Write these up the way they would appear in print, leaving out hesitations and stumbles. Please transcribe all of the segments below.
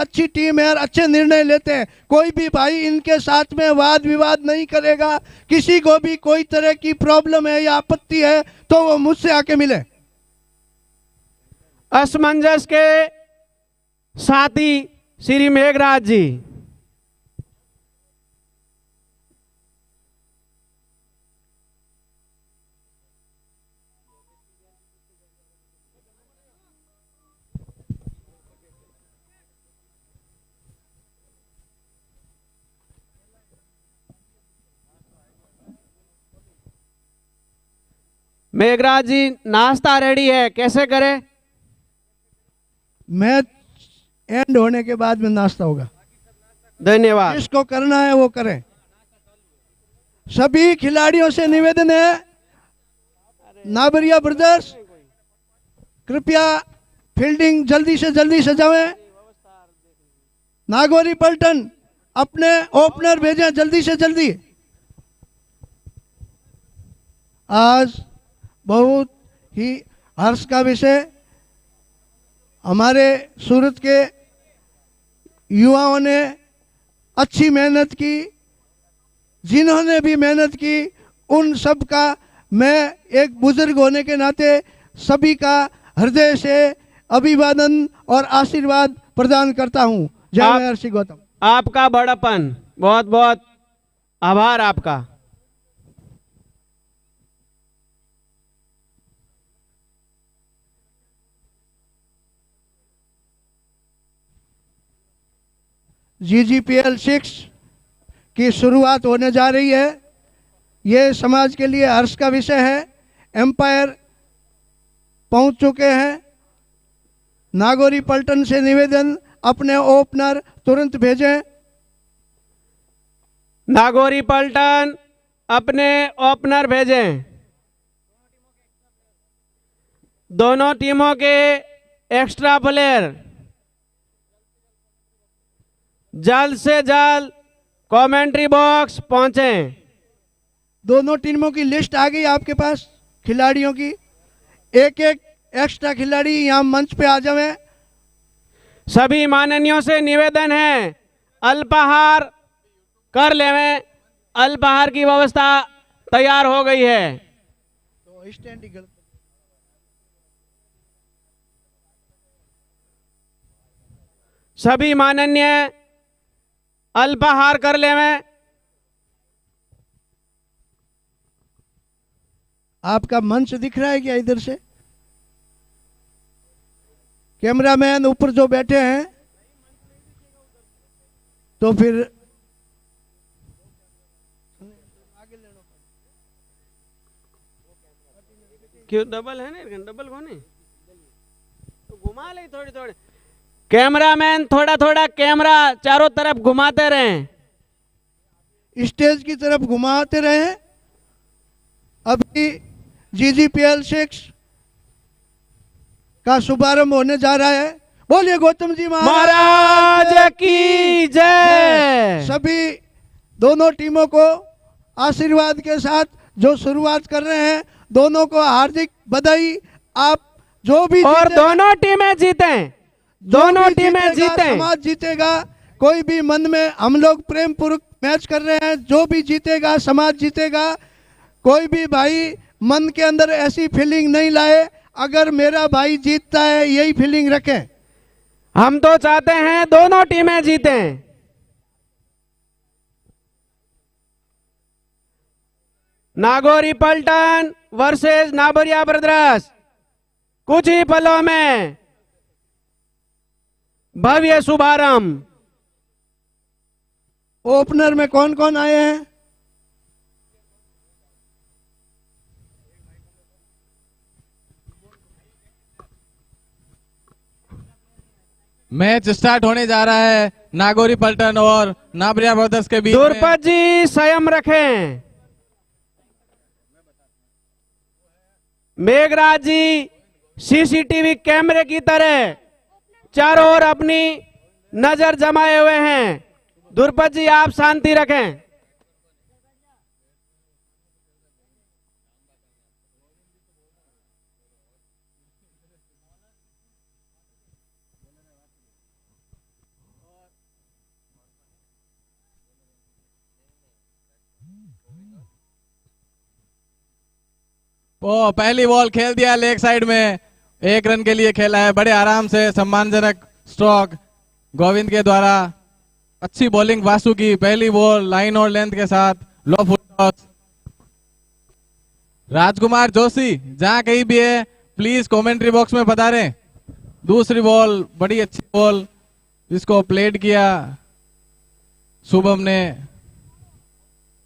अच्छी टीम है और अच्छे निर्णय लेते हैं। कोई भी भाई इनके साथ में वाद विवाद नहीं करेगा। किसी को भी कोई तरह की प्रॉब्लम है या आपत्ति है तो वो मुझसे आके मिले। असमंजस के साथी श्री मेघराज जी। मेघराज जी, नाश्ता रेडी है, कैसे करें? मैच एंड होने के बाद में नाश्ता होगा। धन्यवाद। जिसको करना है वो करें। सभी खिलाड़ियों से निवेदन है, नाबरिया ब्रदर्स कृपया फील्डिंग जल्दी से जल्दी सजावें। नागौरी पलटन अपने ओपनर भेजें जल्दी से जल्दी। आज बहुत ही हर्ष का विषय, हमारे सूरत के युवाओं ने अच्छी मेहनत की। जिन्होंने भी मेहनत की उन सब का मैं एक बुजुर्ग होने के नाते सभी का हृदय से अभिवादन और आशीर्वाद प्रदान करता हूं। जय महर्षि गौतम। आपका बड़प्पन, बहुत बहुत आभार आपका। GGPL 6 की शुरुआत होने जा रही है। ये समाज के लिए हर्ष का विषय है। एम्पायर पहुंच चुके हैं। नागौरी पलटन से निवेदन, अपने ओपनर तुरंत भेजें। नागौरी पलटन अपने ओपनर भेजें। दोनों टीमों के एक्स्ट्रा प्लेयर जल्द से जल्द कमेंट्री बॉक्स पहुंचे। दोनों टीमों की लिस्ट आ गई आपके पास खिलाड़ियों की। एक एक एक्स्ट्रा खिलाड़ी यहाँ मंच पे आ जाए। सभी माननीयों से निवेदन है, अल्पाहार कर लेवें। अल्पाहार की व्यवस्था तैयार हो गई है। तो स्टैंडिंग सभी माननीय अल्पाहार कर लेवें। आपका मंच दिख रहा है क्या इधर से? कैमरामैन ऊपर जो बैठे हैं तो फिर क्यों डबल है ना? डबल कोने तो घुमा ले थोड़ी थोड़ी। कैमरामैन थोड़ा थोड़ा कैमरा चारों तरफ घुमाते रहें। स्टेज की तरफ घुमाते रहें। अभी GGPL 6 का शुभारंभ होने जा रहा है। बोलिए गौतम जी महाराज की जय। सभी दोनों टीमों को आशीर्वाद के साथ जो शुरुआत कर रहे हैं, दोनों को हार्दिक बधाई। आप जो भी और दोनों टीमें जीतें, दोनों टीमें जीतें, समाज जीतेगा। कोई भी मन में हम लोग प्रेम पूर्वक मैच कर रहे हैं, जो भी जीतेगा समाज जीतेगा। कोई भी भाई मन के अंदर ऐसी फीलिंग नहीं लाए, अगर मेरा भाई जीतता है यही फीलिंग रखें। हम तो चाहते हैं दोनों टीमें जीतें। नागौरी पलटन वर्सेस नाबरिया ब्रदर्स कुछ ही पलों में भव्य शुभारंभ। ओपनर में कौन कौन आए हैं? मैच स्टार्ट होने जा रहा है नागौरी पलटन और नाबरिया ब्रदर्स के बीच। दुर्पत जी संयम रखें। मेघराज जी CCTV कैमरे की तरह चारों ओर अपनी नजर जमाए हुए हैं। दुर्पत जी आप शांति रखें। ओ पहली बॉल खेल दिया लेग साइड में, 1 रन के लिए खेला है, बड़े आराम से सम्मानजनक स्ट्रोक गोविंद के द्वारा। अच्छी बॉलिंग वासु की, पहली बॉल लाइन और लेंथ के साथ, लो फुल टॉस। राजकुमार जोशी जहां कहीं भी है प्लीज कमेंट्री बॉक्स में पधारें। दूसरी बॉल बड़ी अच्छी बॉल, इसको प्लेट किया शुभम ने।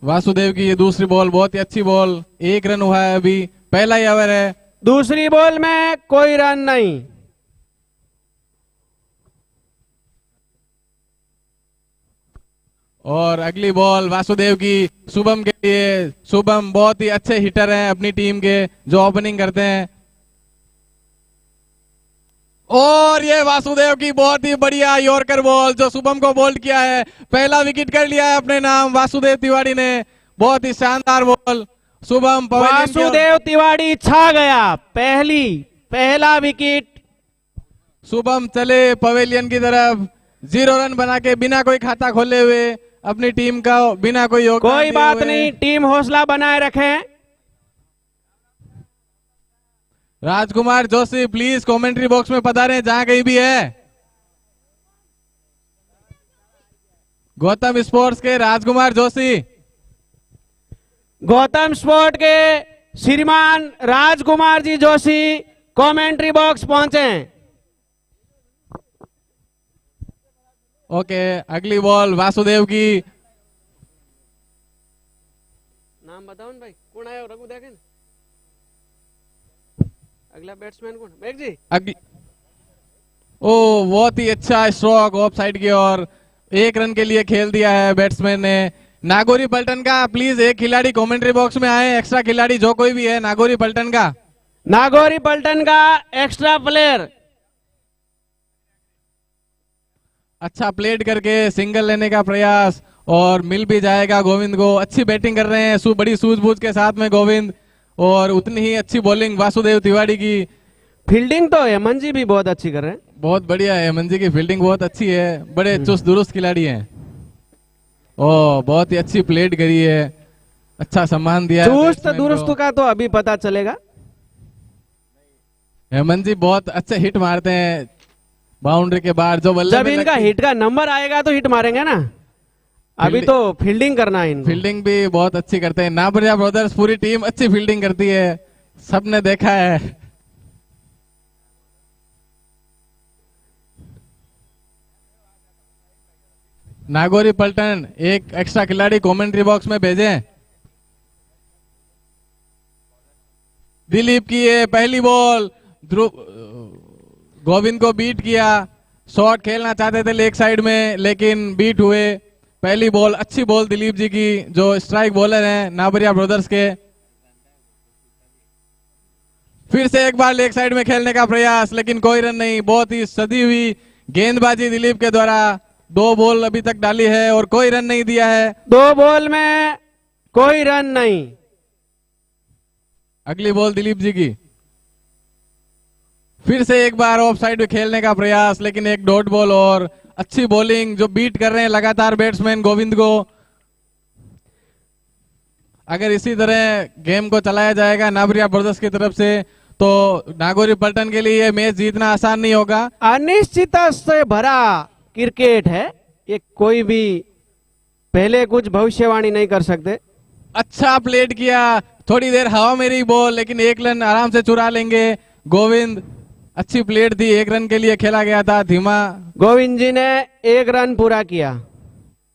वासुदेव की ये दूसरी बॉल बहुत ही अच्छी बॉल, 1 रन हुआ है अभी, पहला ही ओवर है। दूसरी बॉल में कोई रन नहीं। और अगली बॉल वासुदेव की शुभम के लिए। शुभम बहुत ही अच्छे हिटर हैं अपनी टीम के, जो ओपनिंग करते हैं। और ये वासुदेव की बहुत ही बढ़िया यॉर्कर बॉल जो शुभम को बोल्ड किया है, पहला विकेट कर लिया है अपने नाम वासुदेव तिवारी ने। बहुत ही शानदार बॉल शुभम। वासुदेव तिवारी छा गया, पहला विकेट। शुभम चले पवेलियन की तरफ, 0 रन बना के बिना कोई खाता खोले हुए अपनी टीम का बिना कोई योगदान कोई दिए बात हुए। नहीं, टीम हौसला बनाए रखें। राजकुमार जोशी प्लीज कमेंट्री बॉक्स में पधारें जहां कहीं भी है। गौतम स्पोर्ट्स के राजकुमार जोशी। गौतम स्पोर्ट के श्रीमान राजकुमार जी जोशी कमेंट्री बॉक्स पहुंचे। ओके अगली बॉल वासुदेव की। नाम बताओ ना भाई, कौन आया रघु देखें। अगला बैट्समैन कौन, मेघ जी। ओ बहुत ही अच्छा स्ट्रोक ऑफ साइड की ओर, 1 रन के लिए खेल दिया है बैट्समैन ने। नागौरी पलटन का प्लीज एक खिलाड़ी कमेंट्री बॉक्स में आए, एक्स्ट्रा खिलाड़ी जो कोई भी है नागौरी पलटन का। नागौरी पलटन का एक्स्ट्रा प्लेयर। अच्छा प्लेट करके सिंगल लेने का प्रयास और मिल भी जाएगा गोविंद को। अच्छी बैटिंग कर रहे हैं बड़ी सूझबूझ के साथ में गोविंद, और उतनी ही अच्छी बॉलिंग वासुदेव तिवारी की। फील्डिंग तो हेमंत जी भी बहुत अच्छी कर रहे हैं। बहुत बढ़िया है, हेमंत जी की फील्डिंग बहुत अच्छी है, बड़े चुस्त दुरुस्त खिलाड़ी हैं। ओ बहुत ही अच्छी प्लेट करी है, अच्छा सम्मान दिया है चुस्त बैट्समैन दुरुस्त को। का तो अभी पता चलेगा। हेमंत जी बहुत अच्छे हिट मारते हैं बाउंड्री के बाहर, जो बल्ले जब में इनका लगती- हिट का नंबर आएगा तो हिट मारेंगे ना, अभी तो फील्डिंग करना है इनको। फील्डिंग भी बहुत अच्छी करते हैं। नाबरिया ब्रदर्स पूरी टीम अच्छी फील्डिंग करती है, सबने देखा है। नागौरी पलटन एक एक्स्ट्रा खिलाड़ी कमेंट्री बॉक्स में भेजें। दिलीप की ये पहली बॉल, ध्रुव गोविंद को बीट किया। शॉट खेलना चाहते थे लेग साइड में लेकिन बीट हुए। पहली बॉल अच्छी बॉल दिलीप जी की, जो स्ट्राइक बॉलर हैं नाबरिया ब्रदर्स के। फिर से एक बार लेग साइड में खेलने का प्रयास लेकिन कोई रन नहीं। बहुत ही सदी हुई गेंदबाजी दिलीप के द्वारा, 2 बॉल अभी तक डाली है और कोई रन नहीं दिया है। 2 बॉल में कोई रन नहीं। अगली बॉल दिलीप जी की, फिर से एक बार ऑफ साइड में खेलने का प्रयास लेकिन एक डॉट बॉल और अच्छी बॉलिंग जो बीट कर रहे हैं लगातार बैट्समैन गोविंद को। अगर इसी तरह गेम को चलाया जाएगा नाबरिया ब्रदर्स की तरफ से तो नागौरी पलटन के लिए मैच जीतना आसान नहीं होगा। अनिश्चितता से भरा क्रिकेट है ये, कोई भी पहले कुछ भविष्यवाणी नहीं कर सकते। अच्छा प्लेट किया, थोड़ी देर हवा में रही बॉल लेकिन 1 रन आराम से चुरा लेंगे गोविंद। अच्छी प्लेट थी, 1 रन के लिए खेला गया था धीमा। गोविंद जी ने 1 रन पूरा किया।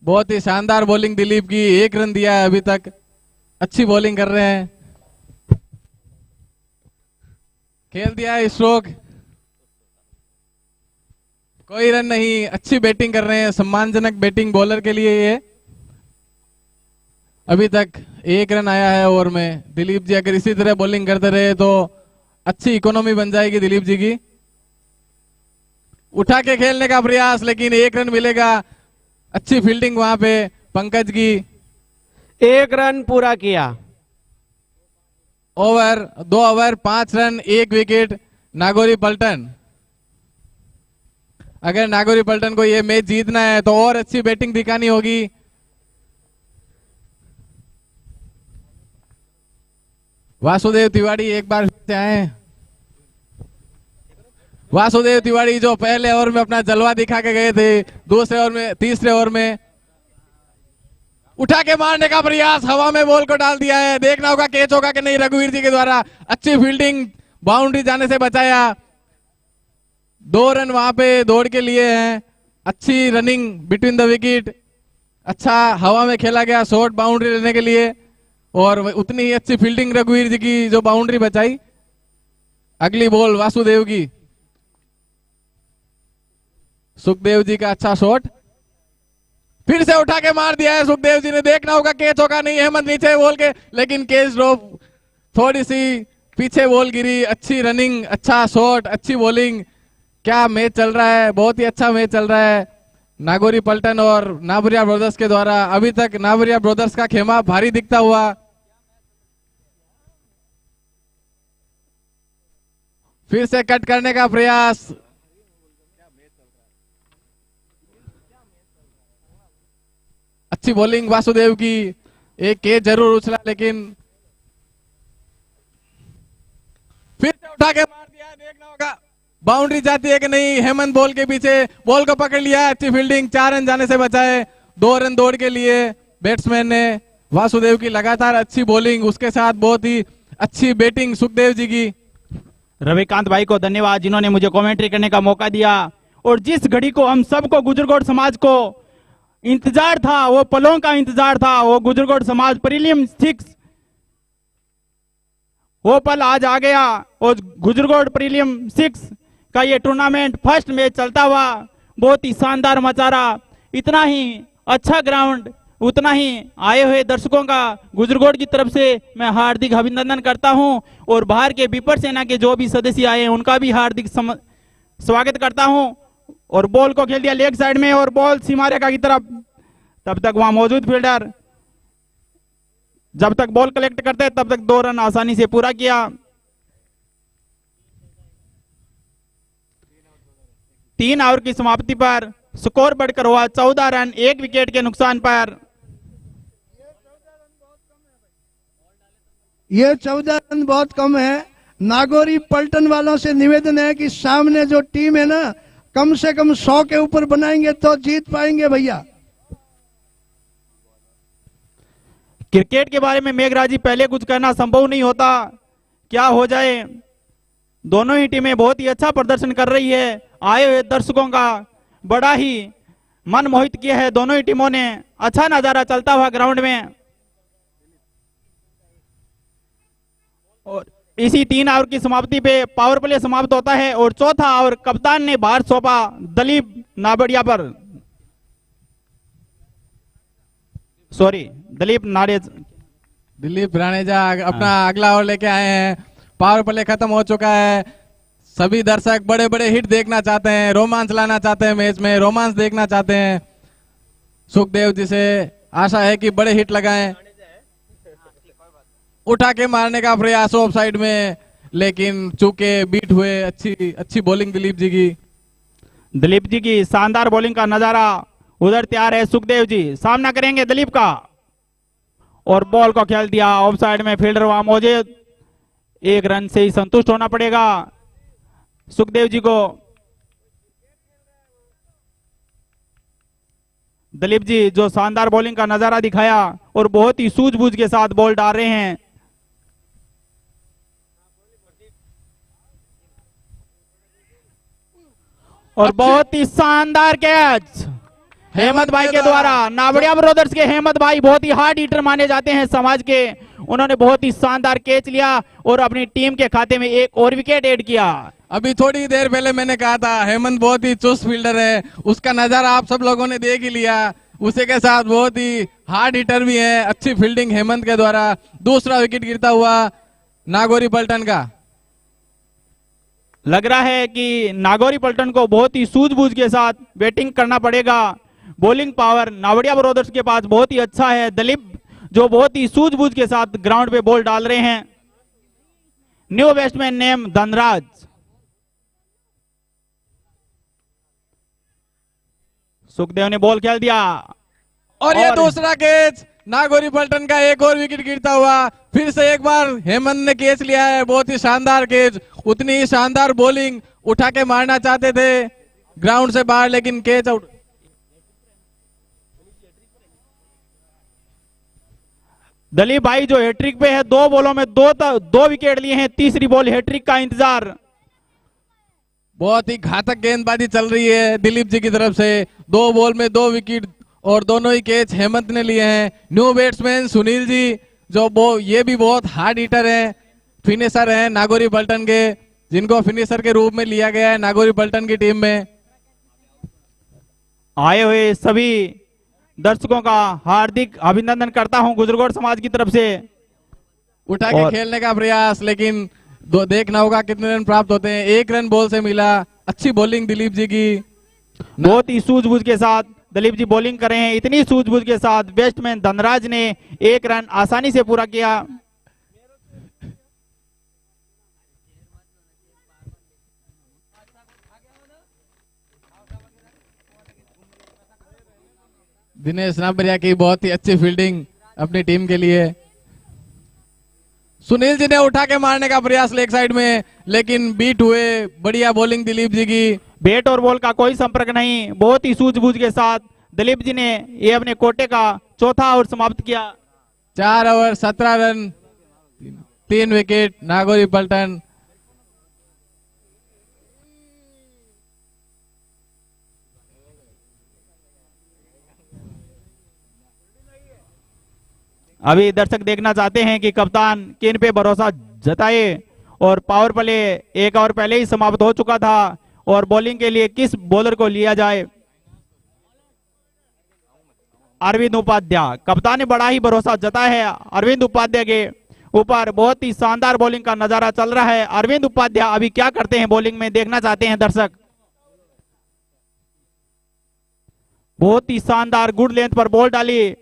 बहुत ही शानदार बॉलिंग दिलीप की, 1 रन दिया है अभी तक, अच्छी बॉलिंग कर रहे हैं। खेल दिया है स्ट्रोक, कोई रन नहीं। अच्छी बैटिंग कर रहे हैं, सम्मानजनक बैटिंग बॉलर के लिए ये। अभी तक 1 रन आया है ओवर में। दिलीप जी अगर इसी तरह बॉलिंग करते रहे तो अच्छी इकोनॉमी बन जाएगी दिलीप जी की। उठा के खेलने का प्रयास लेकिन 1 रन मिलेगा। अच्छी फील्डिंग वहां पे पंकज की। 1 रन पूरा किया। Over 2 over 5 run 1 wicket Nagauri Paltan. अगर नागौरी पलटन को ये मैच जीतना है तो और अच्छी बैटिंग दिखानी होगी। वासुदेव तिवारी एक बार फिर से आए। वासुदेव तिवारी जो पहले ओवर में अपना जलवा दिखा के गए थे, दूसरे ओवर में, तीसरे ओवर में उठा के मारने का प्रयास, हवा में बॉल को डाल दिया है। देखना होगा कैच होगा कि नहीं। रघुवीर जी के द्वारा अच्छी फील्डिंग, बाउंड्री जाने से बचाया। 2 रन वहां पे दौड़ के लिए हैं। अच्छी रनिंग बिटवीन द विकेट, अच्छा हवा में खेला गया शॉट बाउंड्री लेने के लिए, और उतनी ही अच्छी फील्डिंग रघुवीर जी की जो बाउंड्री बचाई। अगली बॉल वासुदेव की, सुखदेव जी का अच्छा शॉट, फिर से उठा के मार दिया है सुखदेव जी ने। देखना होगा कैच होगा नहीं। हेमंत नीचे बॉल के, लेकिन कैच ड्रॉप, थोड़ी सी पीछे बॉल गिरी। अच्छी रनिंग, अच्छा शॉट, अच्छी बॉलिंग। क्या मैच चल रहा है, बहुत ही अच्छा मैच चल रहा है नागौरी पलटन और नाबरिया ब्रदर्स के द्वारा। अभी तक नाबरिया ब्रदर्स का खेमा भारी दिखता हुआ। फिर से कट करने का प्रयास, अच्छी बॉलिंग वासुदेव की। एक कैच जरूर उछला, लेकिन फिर से उठा के मार दिया। देखना होगा बाउंड्री जाती है कि नहीं। हेमंत बॉल के पीछे, बॉल को पकड़ लिया। अच्छी फील्डिंग, 4 रन जाने से बचाए। 2 रन दौड़ के लिए बैट्समैन ने। वासुदेव की लगातार अच्छी बॉलिंग, उसके साथ बहुत ही अच्छी बैटिंग सुखदेव जी की। रविकांत भाई को धन्यवाद जिन्होंने मुझे कमेंट्री करने का मौका दिया। और जिस घड़ी को हम सबको, गुजरगोड़ समाज को इंतजार था, वो पलों का इंतजार था, वो गुजरगोड़ समाज प्रीलिम 6, वो पल आज आ गया। और गुजरगोड़ प्रीलिम 6 का ये टूर्नामेंट फर्स्ट मैच चलता हुआ बहुत ही शानदार मचारा। इतना ही अच्छा ग्राउंड, उतना ही आए हुए दर्शकों का गुजरगोड़ की तरफ से मैं हार्दिक अभिनंदन करता हूं। और बाहर के विपक्ष सेना के जो भी सदस्य आए हैं उनका भी हार्दिक स्वागत करता हूं। और बॉल को खेल दिया लेग साइड में, और बॉल सीमा रेखा की तरफ। तब तक वहां मौजूद फील्डर जब तक बॉल कलेक्ट करते तब तक 2 रन आसानी से पूरा किया। 3 ओवर की समाप्ति पर स्कोर बढ़कर हुआ 14 रन, 1 विकेट के नुकसान पर। ये 14 रन बहुत कम है। नागौरी पलटन वालों से निवेदन है कि सामने जो टीम है ना, कम से कम 100 के ऊपर बनाएंगे तो जीत पाएंगे भैया। क्रिकेट के बारे में मेघराज जी पहले कुछ कहना संभव नहीं होता, क्या हो जाए। दोनों ही टीमें बहुत ही अच्छा प्रदर्शन कर रही है। आए हुए दर्शकों का बड़ा ही मन मोहित किया है। दोनों ही टीमों ने अच्छा नजारा चलता हुआ ग्राउंड में। और इसी 3 ओवर की समाप्ति पे पावर प्ले समाप्त होता है। और चौथा ओवर कप्तान ने बाहर सौंपा दलीप नाबड़िया पर, सॉरी दिलीप राणेजा अपना अगला ओवर लेके आए हैं। पावर प्ले खत्म हो चुका है। सभी दर्शक बड़े बड़े हिट देखना चाहते हैं, रोमांच लाना चाहते हैं, मैच में रोमांच देखना चाहते हैं। सुखदेव जी से आशा है कि बड़े हिट लगाएं। उठा के मारने का प्रयास ऑफ साइड में, लेकिन चूंकि बीट हुए। अच्छी बॉलिंग दिलीप जी की शानदार बॉलिंग का नजारा। उधर तैयार है सुखदेव जी, सामना करेंगे दिलीप का। और बॉल को खेल दिया ऑफ साइड में। फील्डर वहां मौजूद, 1 रन से ही संतुष्ट होना पड़ेगा सुखदेव जी को। दिलीप जी जो शानदार बॉलिंग का नजारा दिखाया और बहुत ही सूझबूझ के साथ बॉल डाल रहे हैं। और बहुत ही शानदार कैच हेमंत भाई के द्वारा। नाबड़िया ब्रदर्स के हेमंत भाई बहुत ही हार्ड हिटर माने जाते हैं समाज के। उन्होंने बहुत ही शानदार कैच लिया और अपनी टीम के खाते में 1 और विकेट ऐड किया। अभी थोड़ी देर पहले मैंने कहा था हेमंत बहुत ही चुस्त फील्डर है, उसका नजारा आप सब लोगों ने देख ही लिया। उसी के साथ बहुत ही हार्ड हिटर भी है। अच्छी फील्डिंग हेमंत के द्वारा। दूसरा विकेट गिरता हुआ नागौरी पलटन का। लग रहा है कि नागौरी पलटन को बहुत ही सूझबूझ के साथ बैटिंग करना पड़ेगा। बॉलिंग पावर नावड़िया ब्रदर्स के पास बहुत ही अच्छा है। दिलीप जो बहुत ही सूझबूझ के साथ ग्राउंड पे बॉल डाल रहे हैं। New batsman name Dhanraj. Sukhdev ने बॉल खेल दिया और ये दूसरा कैच नागौरी पलटन का। 1 और विकेट गिरता हुआ फिर से एक बार हेमंत ने कैच लिया है, बहुत ही शानदार कैच। उतनी ही शानदार बॉलिंग उठा के मारना चाहते थे ग्राउंड से बाहर, लेकिन कैच आउट। दलीप भाई जो हैट्रिक पे है, 2 बॉलों में दो विकेट लिए हैं, तीसरी बॉल हैट्रिक का इंतजार। बहुत ही घातक गेंदबाजी चल रही है दिलीप जी की तरफ से। 2 बॉल में 2 विकेट और दोनों ही कैच हेमंत ने लिए हैं। न्यू बैट्समैन सुनील जी, जो ये भी बहुत हार्ड हिटर हैं, फिनिशर हैं नागौरी पलटन के, जिनको फिनिशर के रूप में लिया गया है नागौरी पलटन की टीम में। आए हुए सभी दर्शकों का हार्दिक अभिनंदन करता हूं गुजरगोड़ समाज की तरफ से। उठा के खेलने का प्रयास, लेकिन देखना होगा कितने रन प्राप्त होते हैं। 1 रन बॉल से मिला। अच्छी बॉलिंग दिलीप जी की, बहुत ही सूझबूझ के साथ दिलीप जी बॉलिंग कर रहे हैं। इतनी सूझबूझ के साथ बैट्समैन धनराज ने 1 रन आसानी से पूरा किया। दिनेश नाबरिया की बहुत ही अच्छी फील्डिंग अपनी टीम के लिए। सुनील जी ने उठा के मारने का प्रयास लेग साइड में, लेकिन बीट हुए। बढ़िया बॉलिंग दिलीप जी की। बैट और बॉल का कोई संपर्क नहीं, बहुत ही सूझबूझ के साथ दिलीप जी ने ये अपने कोटे का चौथा ओवर समाप्त किया। 4 ओवर 17 रन, 3 विकेट नागौरी पलटन। अभी दर्शक देखना चाहते हैं कि कप्तान किन पे भरोसा जताए, और पावर प्ले 1 ओवर पहले ही समाप्त हो चुका था, और बॉलिंग के लिए किस बॉलर को लिया जाए। अरविंद उपाध्याय, कप्तान ने बड़ा ही भरोसा जताया है अरविंद उपाध्याय के ऊपर। बहुत ही शानदार बॉलिंग का नजारा चल रहा है। अरविंद उपाध्याय अभी क्या करते हैं बॉलिंग में, देखना चाहते हैं दर्शक। बहुत ही शानदार गुड लेंथ पर बॉल डाली।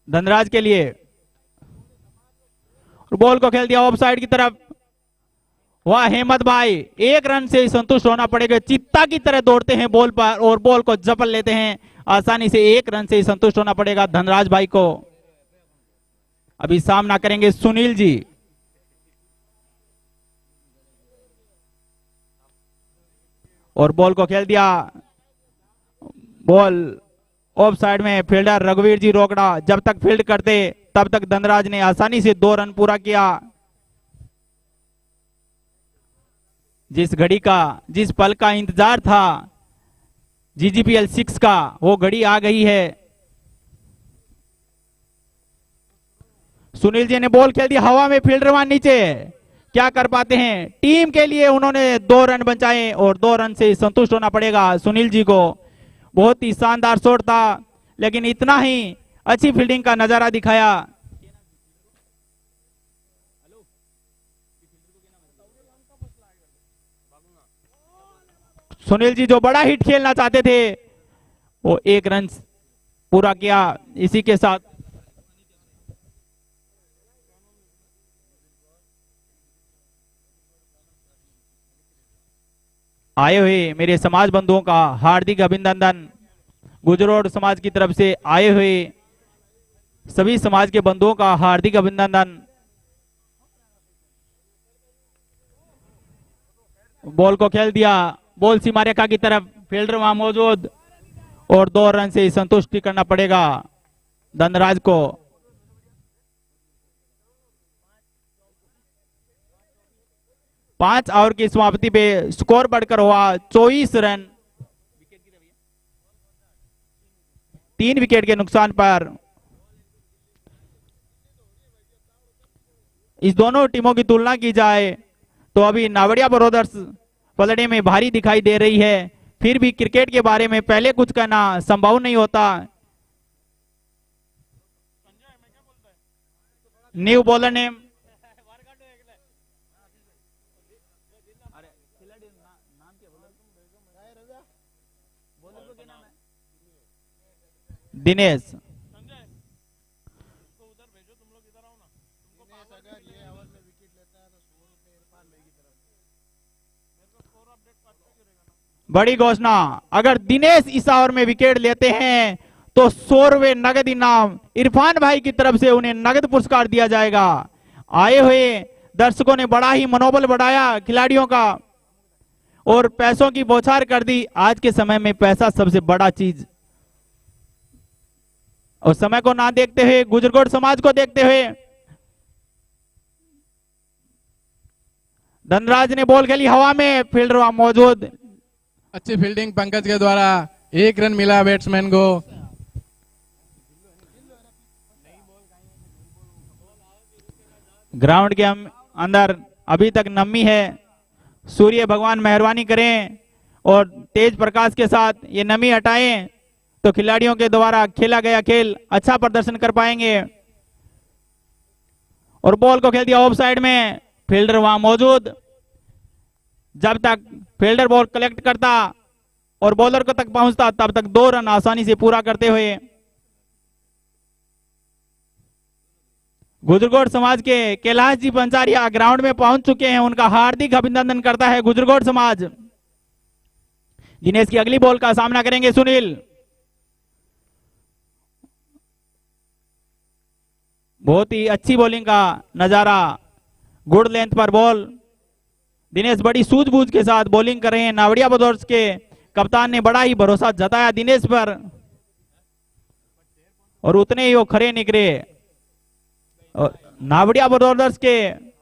धनराज के लिए, बॉल को खेल दिया ऑफ साइड की तरफ। वाह हेमंत भाई, 1 रन से ही संतुष्ट होना पड़ेगा। चित्ता की तरह दौड़ते हैं बॉल पर और बॉल को जपल लेते हैं आसानी से। 1 रन से ही संतुष्ट होना पड़ेगा धनराज भाई को। अभी सामना करेंगे सुनील जी। और बॉल को खेल दिया, बॉल ऑफ साइड में। फील्डर रघुवीर जी रोकड़ा जब तक फील्ड करते तब तक धनराज ने आसानी से 2 रन पूरा किया। जिस घड़ी का, जिस पल का इंतजार था GGPL 6 का, वो घड़ी आ गई है। सुनील जी ने बॉल खेल दिया हवा में, फील्डर वहां नीचे, क्या कर पाते हैं। टीम के लिए उन्होंने 2 रन बचाए और 2 रन से संतुष्ट होना पड़ेगा सुनील जी को। बहुत ही शानदार शॉट था, लेकिन इतना ही अच्छी फील्डिंग का नजारा दिखाया। सुनील जी जो बड़ा हिट खेलना चाहते थे, वो 1 रन पूरा किया। इसी के साथ आए हुए मेरे समाज बंधुओं का हार्दिक अभिनंदन। गुजरोड़ समाज की तरफ से आए हुए सभी समाज के बंधुओं का हार्दिक अभिनंदन। बॉल को खेल दिया, बॉल सीमा रेखा की तरफ, फील्डर वहां मौजूद, और 2 रन से संतुष्टि करना पड़ेगा धनराज को। पांच ओवर की समाप्ति पे स्कोर बढ़कर हुआ 24 रन। 3 विकेट के नुकसान पर इस दोनों टीमों की तुलना की जाए तो अभी नावड़िया ब्रदर्स पलड़े में भारी दिखाई दे रही है। फिर भी क्रिकेट के बारे में पहले कुछ कहना संभव नहीं होता। New bowler name Dinesh. बड़ी घोषणा, अगर दिनेश इस ओवर में विकेट लेते हैं तो 100 रुपए नगद इनाम इरफान भाई की तरफ से उन्हें नगद पुरस्कार दिया जाएगा। आए हुए दर्शकों ने बड़ा ही मनोबल बढ़ाया खिलाड़ियों का और पैसों की बौछार कर दी। आज के समय में पैसा सबसे बड़ा चीज, और समय को ना देखते हुए, गुजरकोट समाज को देखते हुए धनराज ने बॉल खेली हवा में, फील्डर वहां मौजूद। अच्छी फील्डिंग पंकज के द्वारा, 1 रन मिला बैट्समैन को। ग्राउंड के अंदर अभी तक नमी है, सूर्य भगवान मेहरबानी करें और तेज प्रकाश के साथ ये नमी हटाएं तो खिलाड़ियों के द्वारा खेला गया खेल अच्छा प्रदर्शन कर पाएंगे। और बॉल को खेल दिया ऑफ साइड में, फील्डर वहां मौजूद। जब तक फील्डर बॉल कलेक्ट करता और बॉलर को तक पहुंचता तब तक 2 रन आसानी से पूरा करते हुए गुजरकोट समाज के कैलाश जी पंचारिया ग्राउंड में पहुंच चुके हैं। उनका हार्दिक अभिनंदन करता है गुजरकोट समाज। दिनेश की अगली बॉल का सामना करेंगे सुनील। बहुत ही अच्छी बॉलिंग का नजारा, गुड लेंथ पर बॉल। दिनेश बड़ी सूझबूझ के साथ बॉलिंग कर रहे हैं। नावड़िया बदौर्स के कप्तान ने बड़ा ही भरोसा जताया दिनेश पर और उतने ही वो खरे निकले। और नावड़िया बदौर्स के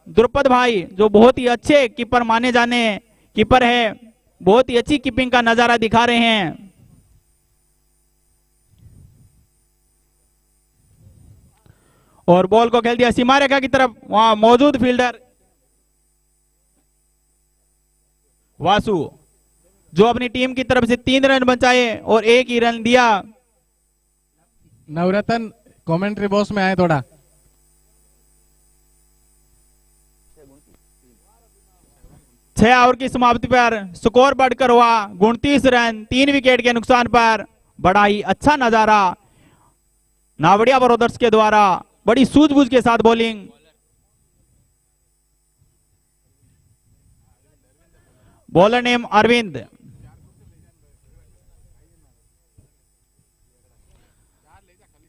द्रुपद भाई जो बहुत ही अच्छे कीपर माने जाने कीपर है, बहुत ही अच्छी कीपिंग का नजारा दिखा रहे हैं। और बॉल को खेल दिया सीमा रेखा की तरफ, वहां मौजूद फील्डर वासु जो अपनी टीम की तरफ से 3 रन बचाए और 1 ही रन दिया। नवरत्न कमेंट्री बॉक्स में आए थोड़ा। छह ओवर की समाप्ति पर स्कोर बढ़कर हुआ 29 रन 3 विकेट के नुकसान पर। बड़ा ही अच्छा नजारा नावड़िया ब्रदर्स के द्वारा, बड़ी सूझबूझ के साथ bowling. Bowler name Arvind.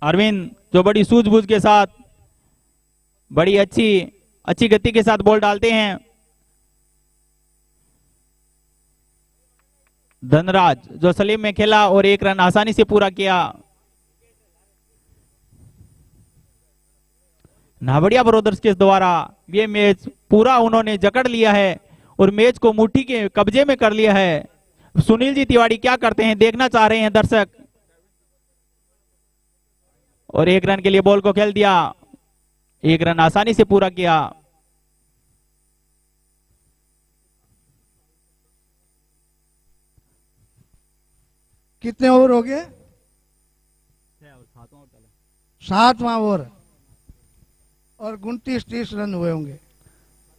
Arvind जो बड़ी सूझबूझ के साथ बड़ी अच्छी गति के साथ बॉल डालते हैं। धनराज जो सलीम में खेला और 1 रन आसानी से पूरा किया। नावड़िया ब्रदर्स के द्वारा ये मैच पूरा उन्होंने जकड़ लिया है और मैच को मुट्ठी के कब्जे में कर लिया है। सुनील जी तिवारी क्या करते हैं देखना चाह रहे हैं दर्शक। और 1 रन के लिए बॉल को खेल दिया, 1 रन आसानी से पूरा किया। कितने ओवर हो गए? 7वां ओवर और 29-30 रन हुए होंगे।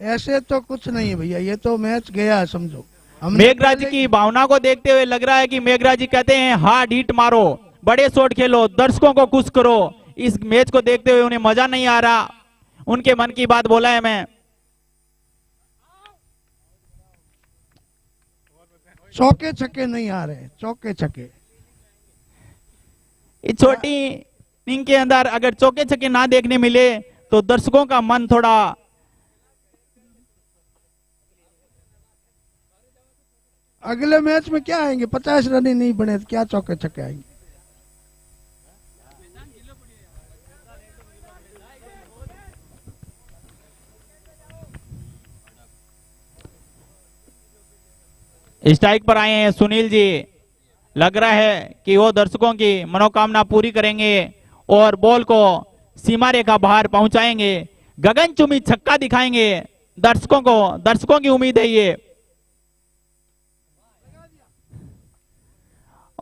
ऐसे तो कुछ नहीं है भैया, ये तो मैच गया समझो। मेघराज की भावना को देखते हुए लग रहा है कि मेघराज जी कहते हैं हार्ड हिट मारो, बड़े शॉट खेलो, दर्शकों को खुश करो। इस मैच को देखते हुए उन्हें मजा नहीं आ रहा, उनके मन की बात बोला है मैं। चौके छक्के नहीं आ रहे, चौके छक्के। इस छोटी इनिंग के अंदर अगर चौके छक्के ना देखने मिले तो दर्शकों का मन थोड़ा अगले मैच में क्या आएंगे? 50 रन ही नहीं बने तो क्या चौके छक्के आएंगे? स्ट्राइक पर आए हैं सुनील जी। लग रहा है कि वो दर्शकों की मनोकामना पूरी करेंगे और बॉल को सीमा रेखा बाहर पहुंचाएंगे, गगनचुंबी छक्का दिखाएंगे दर्शकों की उम्मीद है ये।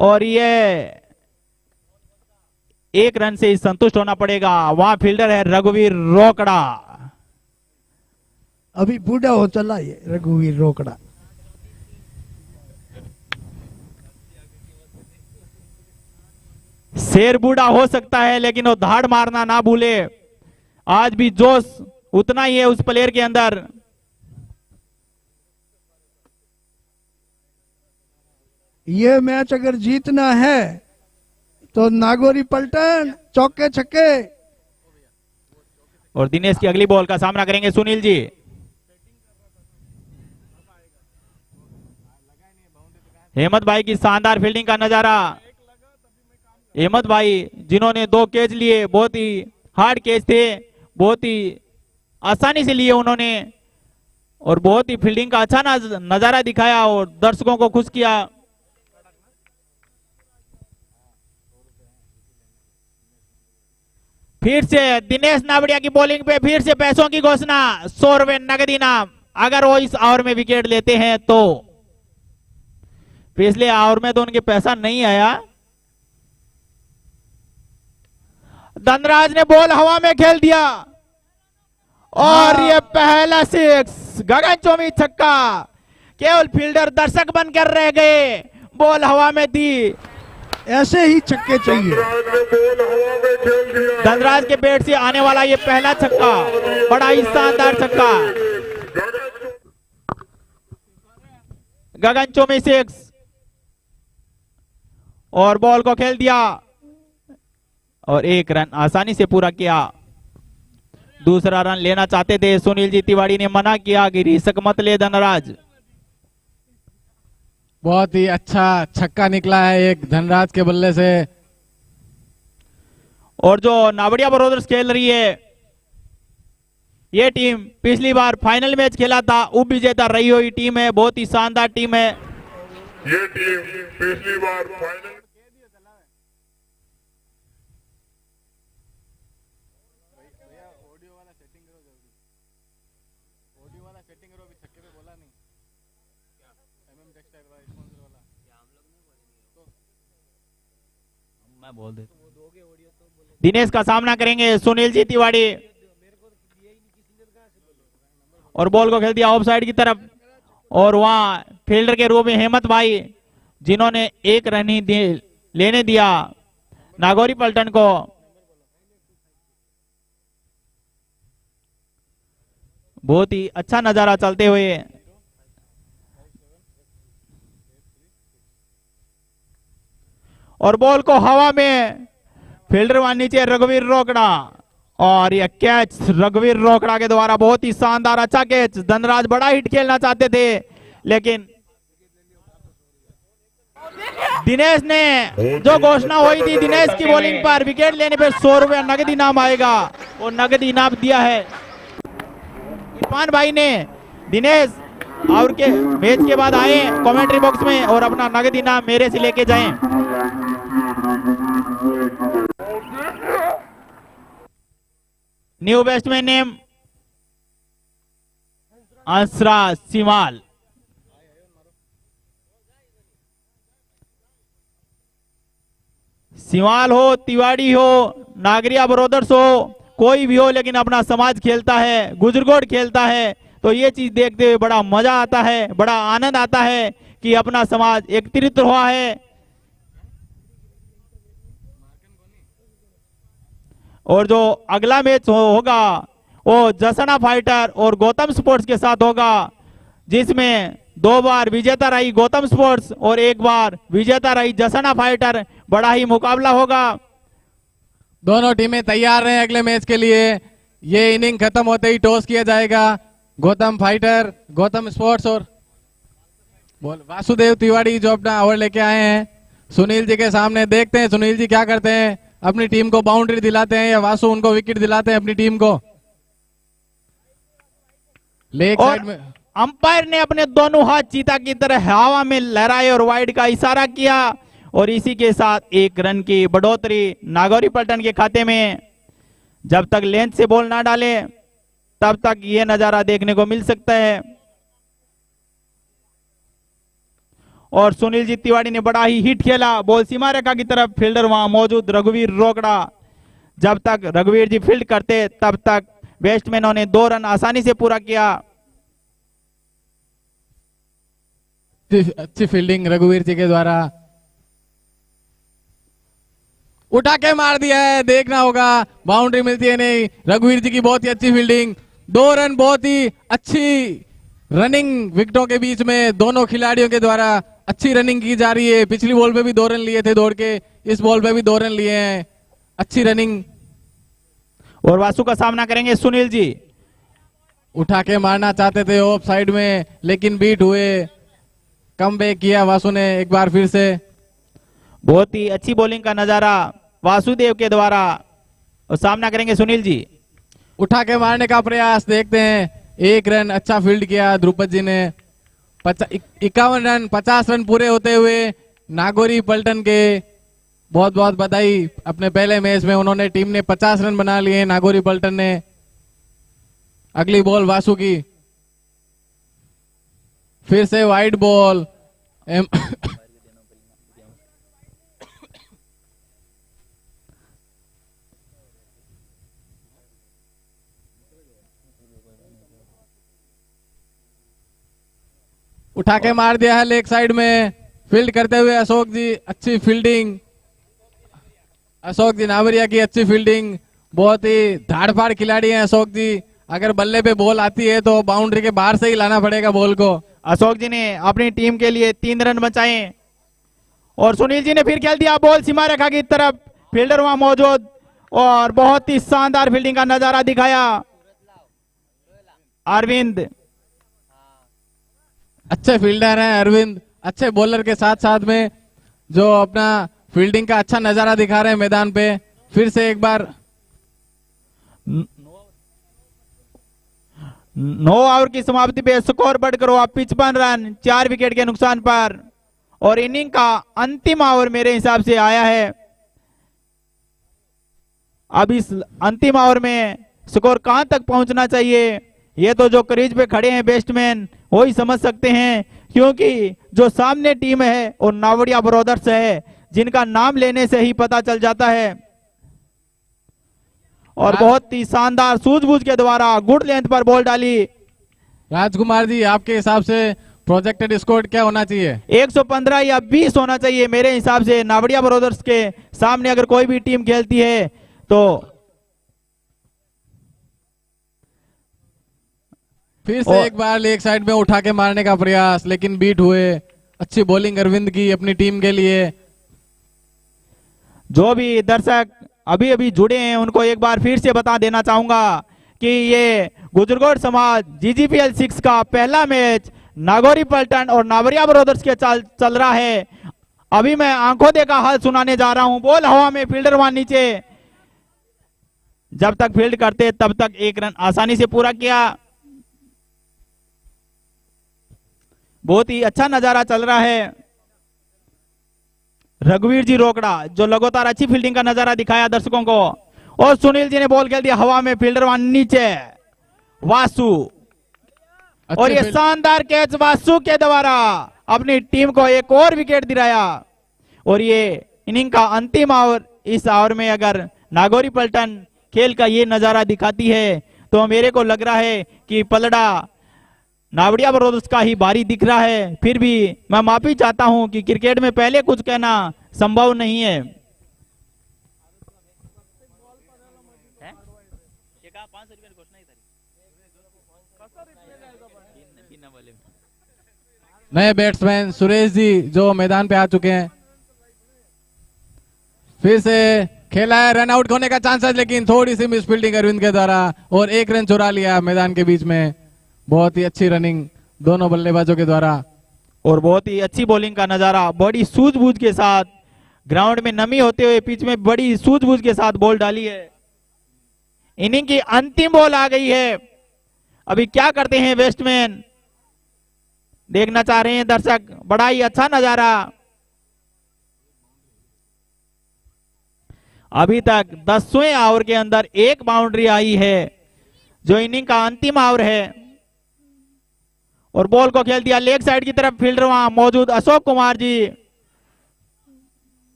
और ये 1 रन से संतुष्ट होना पड़ेगा। वहां फील्डर है रघुवीर रोकड़ा। अभी बूढ़ा हो चला ये रघुवीर रोकड़ा। शेर बूढ़ा हो सकता है लेकिन वो धाड़ मारना ना भूले। आज भी जोश उतना ही है उस प्लेयर के अंदर। ये मैच अगर जीतना है तो नागौरी पलटन चौके छक्के। और दिनेश की अगली बॉल का सामना करेंगे सुनील जी। हेमंत भाई की शानदार फील्डिंग का नजारा। हेमंत भाई जिन्होंने 2 कैच लिए, बहुत ही हार्ड कैच थे, बहुत ही आसानी से लिए उन्होंने, और बहुत ही फील्डिंग का अच्छा नजारा दिखाया और दर्शकों को खुश किया। फिर से दिनेश नावड़िया की बॉलिंग पे फिर से पैसों की घोषणा, 100 रुपए नगद इनाम अगर वो इस ओवर में विकेट लेते हैं तो। पिछले ओवर में तो उनके पैसा नहीं आया। धनराज ने बॉल हवा में खेल दिया और ये पहला 6, गगनचुंबी छक्का। केवल फील्डर दर्शक बनकर रह गए, बॉल हवा में थी। ऐसे ही छक्के चाहिए। धनराज के बैट से आने वाला ये पहला छक्का, बड़ा ही शानदार छक्का। गगनचुंबी 6 और बॉल को खेल दिया और 1 रन आसानी से पूरा किया। दूसरा रन लेना चाहते थे, सुनील जी तिवाड़ी ने मना किया कि रिस्क मत ले धनराज। बहुत ही अच्छा छक्का निकला है एक धनराज के बल्ले से। और जो नावड़िया ब्रदर्स खेल रही है, ये टीम पिछली बार फाइनल मैच खेला था, उप विजेता रही हुई टीम है, बहुत ही शानदार टीम है। ये टीम पिछली बार फाइनल मैं बोल देता हूं। दिनेश का सामना करेंगे सुनील जी तिवाड़ी और बॉल को खेल दिया ऑफ साइड की तरफ। और वहां फील्डर के रूप में हेमंत भाई, जिन्होंने 1 रन ही लेने दिया नागौरी पलटन को। बहुत ही अच्छा नजारा चलते हुए। और बॉल को हवा में, फील्डर वहां नीचे रघुवीर रोकड़ा, और यह कैच रघुवीर रोकड़ा के द्वारा, बहुत ही शानदार अच्छा कैच। धनराज बड़ा हिट खेलना चाहते थे, लेकिन दिनेश ने जो घोषणा हुई थी, दिनेश की बॉलिंग पर विकेट लेने पर 100 रुपया नगद इनाम आएगा, और नगद इनाम दिया है इरफान भाई ने। दिनेश और के मैच के बाद आए कमेंट्री बॉक्स में और अपना नगद इनाम मेरे से लेके जाएं। न्यू बैट्समैन नेम अंसरा सिमाल। सिमाल हो, तिवाड़ी हो, नागरिया ब्रदर्स हो, कोई भी हो, लेकिन अपना समाज खेलता है, गुजरगोड़ खेलता है, तो ये चीज देखते हुए बड़ा मजा आता है, बड़ा आनंद आता है कि अपना समाज एकत्रित हुआ है। और जो अगला मैच होगा वो जसना फाइटर और गौतम स्पोर्ट्स के साथ होगा, जिसमें 2 बार विजेता रही गौतम स्पोर्ट्स और 1 बार विजेता रही जसना फाइटर। बड़ा ही मुकाबला होगा। दोनों टीमें तैयार रहे अगले मैच के लिए। ये इनिंग खत्म होते ही टॉस किया जाएगा। गौतम फाइटर, गौतम स्पोर्ट्स और वासुदेव तिवाड़ी जो अपना ओवर लेके आए हैं सुनील जी के सामने। देखते हैं सुनील जी क्या करते हैं, अपनी टीम को बाउंड्री दिलाते हैं या वासु उनको विकेट दिलाते हैं अपनी टीम को। लेग साइड में अंपायर ने अपने दोनों हाथ चीता की तरह हवा में लहराए और वाइड का इशारा किया, और इसी के साथ 1 रन की बढ़ोतरी नागौरी पलटन के खाते में। जब तक लेंथ से बॉल ना डाले तब तक ये नजारा देखने को मिल सकता है। और सुनील जी तिवाड़ी ने बड़ा ही हिट खेला, बॉल सीमा रेखा की तरफ, फील्डर वहां मौजूद रघुवीर रोकड़ा। जब तक रघुवीर जी फील्ड करते तब तक बैट्समैनों ने 2 रन आसानी से पूरा किया। अच्छी फील्डिंग रघुवीर जी के द्वारा, उठा के मार दिया है, देखना होगा बाउंड्री मिलती है नहीं। रघुवीर जी की बहुत ही अच्छी फील्डिंग, 2 रन बहुत ही अच्छी रनिंग विकेटों के बीच में दोनों खिलाड़ियों के द्वारा अच्छी रनिंग की जा रही है। पिछली बॉल पे भी 2 रन लिए थे दौड़ के, इस बॉल पे भी 2 रन लिए हैं। अच्छी रनिंग। और वासु का सामना करेंगे सुनील जी। उठा के मारना चाहते थे ऑफ साइड में, लेकिन बीट हुए। कम बैक किया वासु ने एक बार फिर से। बहुत ही अच्छी बॉलिंग का नजारा वासुदेव के द्वारा। और सामना करेंगे सुनील जी। उठा के मारने का प्रयास, देखते हैं। 1 रन, अच्छा फील्ड किया ध्रुपद जी ने। 51 रन, 50 रन पूरे होते हुए नागौरी पलटन के बहुत बहुत बधाई। अपने पहले मैच में उन्होंने, टीम ने 50 रन बना लिए नागौरी पलटन ने। अगली बॉल वासु की, फिर से वाइड बॉल। उठा के मार दिया है लेग साइड में। फील्ड करते हुए अशोक जी, अच्छी फील्डिंग। अशोक जी नावरिया की अच्छी फील्डिंग। बहुत ही धाड़फाड़ खिलाड़ी हैं अशोक जी। अगर बल्ले पे बॉल आती है तो बाउंड्री के बाहर से ही लाना पड़ेगा बॉल को। अशोक जी ने अपनी टीम के लिए 3 रन बचाए। और सुनील जी ने फिर खेल दिया बॉल सीमा रेखा की तरफ। फील्डर वहां मौजूद और बहुत ही शानदार फील्डिंग का नजारा दिखाया अरविंद। अच्छे फील्डर हैं अरविंद, अच्छे बॉलर के साथ साथ में जो अपना फील्डिंग का अच्छा नजारा दिखा रहे हैं मैदान पे। फिर से एक बार 9 ओवर की समाप्ति पे स्कोर बढ़कर हुआ 55 रन 4 विकेट के नुकसान पर। और इनिंग का अंतिम ओवर मेरे हिसाब से आया है। अब इस अंतिम ओवर में स्कोर कहां तक पहुंचना चाहिए ये तो जो क्रीज पे खड़े हैं बैट्समैन वो ही समझ सकते हैं, क्योंकि जो सामने टीम है वो नावड़िया ब्रदर्स है, जिनका नाम लेने से ही पता चल जाता है। और बहुत ही शानदार सूझबूझ के द्वारा गुड लेंथ पर बॉल डाली। राजकुमार जी, आपके हिसाब से प्रोजेक्टेड स्कोर क्या होना चाहिए? 115 या 20 होना चाहिए मेरे हिसाब से। नावड़िया ब्रदर्स के सामने अगर कोई भी टीम खेलती है तो। फिर से एक बार लेग साइड में उठा के मारने का प्रयास, लेकिन बीट हुए। अच्छी बॉलिंग अरविंद की अपनी टीम के लिए। जो भी दर्शक अभी अभी जुड़े हैं उनको एक बार फिर से बता देना चाहूंगा कि ये गुजरगोड़ समाज जीजीपीएल 6 का पहला मैच नागौरी पलटन और नावरिया ब्रदर्स के चल रहा है। अभी मैं आंखों देखा हाल सुनाने जा रहा हूं। बॉल हवा में, फील्डर वहां नीचे। जब तक फील्ड करते तब तक 1 रन आसानी से पूरा किया। बहुत ही अच्छा नजारा चल रहा है। रघुवीर जी रोकड़ा जो लगातार अच्छी फील्डिंग का नजारा दिखाया दर्शकों को। और सुनील जी ने बॉल खेल दिया हवा में, फील्डर वहां नीचे। वासु, और ये शानदार कैच वासु के द्वारा अपनी टीम को एक और विकेट दिलाया। और ये इनिंग का अंतिम ओवर। इस ओवर में अगर नागौरी पलटन खेल का ये नजारा दिखाती है तो मेरे को लग रहा है कि पलड़ा नावड़िया ब्रदर्स का ही बारी दिख रहा है। फिर भी मैं माफी चाहता हूं कि क्रिकेट में पहले कुछ कहना संभव नहीं है। नए बैट्समैन सुरेश जी जो मैदान पे आ चुके हैं। फिर से खेला है, रन आउट होने का चांस है, लेकिन थोड़ी सी मिस फील्डिंग अरविंद के द्वारा और 1 रन चुरा लिया मैदान के बीच में। बहुत ही अच्छी रनिंग दोनों बल्लेबाजों के द्वारा। और बहुत ही अच्छी बॉलिंग का नजारा, बड़ी सूझबूझ के साथ। ग्राउंड में नमी होते हुए पिच में बड़ी सूझबूझ के साथ बॉल डाली है। इनिंग की अंतिम बॉल आ गई है। अभी क्या करते हैं बैट्समैन देखना चाह रहे हैं दर्शक। बड़ा ही अच्छा नजारा। अभी तक 10वें ओवर के अंदर 1 बाउंड्री आई है, जो इनिंग का अंतिम ओवर है। और बॉल को खेल दिया लेग साइड की तरफ। फील्डर वहां मौजूद अशोक कुमार जी।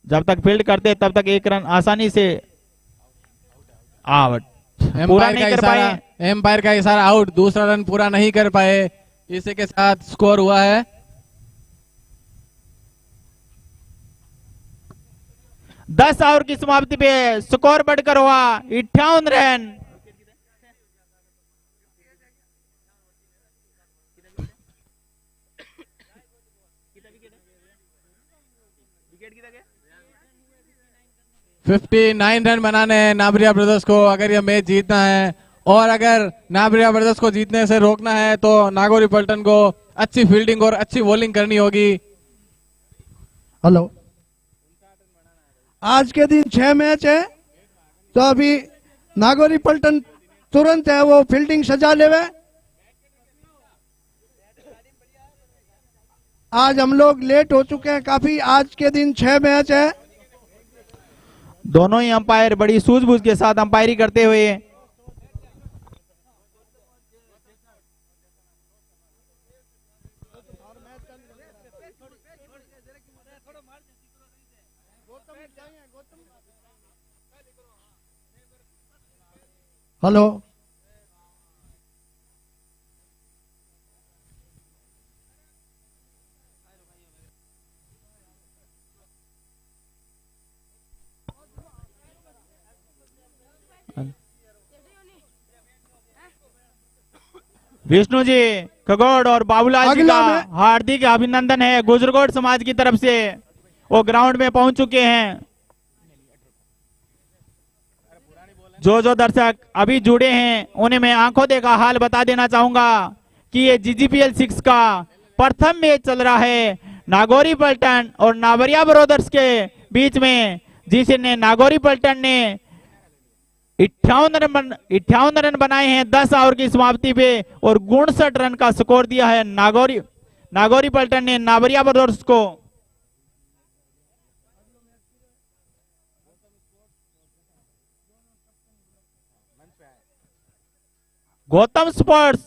जब तक फील्ड करते तब तक 1 रन आसानी से आउट। पूरा नहीं कर पाए। एम्पायर का इशारा आउट, दूसरा रन पूरा नहीं कर पाए। इसी के साथ स्कोर हुआ है 10 ओवर की समाप्ति पे स्कोर बढ़कर हुआ 58 रन। 59 रन बनाने हैं नाबरिया ब्रदर्स को अगर ये मैच जीतना है, और अगर नाबरिया ब्रदर्स को जीतने से रोकना है तो नागौरी पलटन को अच्छी फील्डिंग और अच्छी बॉलिंग करनी होगी। हेलो, आज के दिन 6 मैच है, तो अभी नागौरी पलटन तुरंत है वो फील्डिंग सजा लेवे। आज हम लोग लेट हो चुके हैं काफी। आज के दिन 6 मैच है। दोनों ही अंपायर बड़ी सूझबूझ के साथ अंपायरी करते हुए हेलो, विष्णु जी खगोड़ और बाबूलाल जी अगला का में- हार्दिक अभिनंदन है। गुजरगोड़ समाज की तरफ से वो ग्राउंड में पहुंच चुके हैं। जो दर्शक अभी जुड़े हैं उन्हें मैं आंखों देखा हाल बता देना चाहूंगा कि ये GGPL 6 का प्रथम मैच चल रहा है नागौरी पलटन और नाबरिया ब्रदर्स के बीच में, जिसने नागौरी पलटन ने 58 रन बनाए हैं 10 ओवर की समाप्ति पे और 59 रन का स्कोर दिया है नागौरी पलटन ने नाबरिया ब्रदर्स को। गौतम स्पोर्ट्स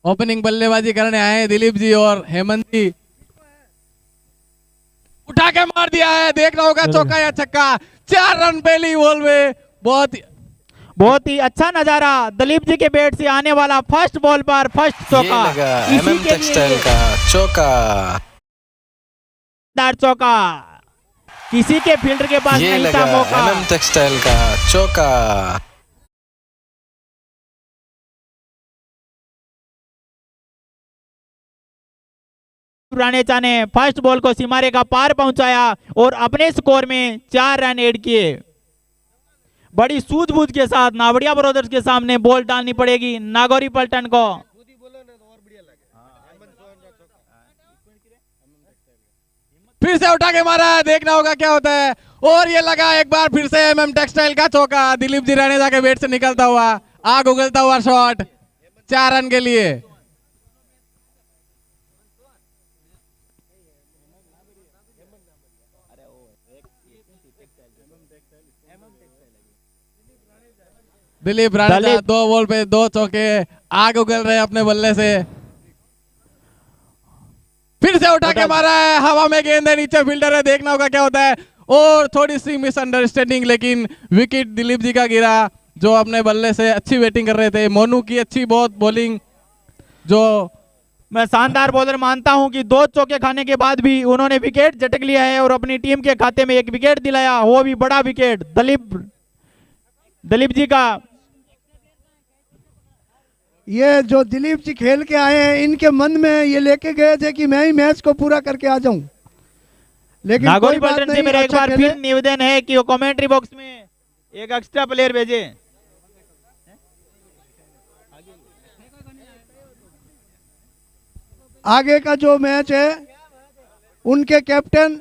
ओपनिंग बल्लेबाजी करने आए हैं दिलीप जी और हेमंत जी। उठा के मार दिया है, देखना होगा चौका या छक्का। 4 रन पहली बॉल में। बहुत ही अच्छा नजारा, दिलीप जी के बैट से आने वाला फर्स्ट बॉल पर फर्स्ट ये चौका। लगा इसी एमएम के टेक्सटाइल लिए का चौका। दार चौका, किसी के फील्डर के पास ये नहीं लगा था मौका। एमएम टेक्सटाइल का चौका। राणेचा ने फर्स्ट बॉल को सीमारे का पार पहुंचाया और अपने स्कोर में 4 रन ऐड किए। बड़ी सूझबूझ के साथ नावड़िया ब्रदर्स के सामने बॉल डालनी पड़ेगी नागौरी पलटन को। फिर से उठा के मारा है, देखना होगा क्या होता है। और ये लगा एक बार फिर से एमएम टेक्सटाइल का चौका। दिलीप जी राणेजा के बैट से निकलता हुआ, आग उगलता हुआ शॉट 4 रन के लिए। दिलीप राणेजा 2 बॉल पे 2 चौके, आग उगल रहे अपने बल्ले से। फिर से उठा के मारा है, हवा में गेंद है, नीचे फील्डर है, देखना होगा क्या होता है। और थोड़ी सी मिसअंडरस्टैंडिंग, लेकिन विकेट दिलीप जी का गिरा जो अपने बल्ले से अच्छी बैटिंग कर रहे थे। मोनू की अच्छी बहुत बॉलिंग, जो मैं शानदार बॉलर मानता हूं कि 2 चौके खाने के बाद भी उन्होंने विकेट झटक लिया है और अपनी टीम के खाते में 1 विकेट दिलाया, वो भी बड़ा विकेट दिलीप जी का। ये जो दिलीप जी खेल के आए हैं, इनके मन में ये लेके गए थे कि मैं ही मैच को पूरा करके आ जाऊं, लेकिन नागौरी कोई बात पलटन से नहीं, मेरा एक अच्छा बार खेले। फिर निवेदन है कि वो कमेंट्री बॉक्स में एक एक्स्ट्रा प्लेयर भेजे। आगे का जो मैच है उनके कैप्टन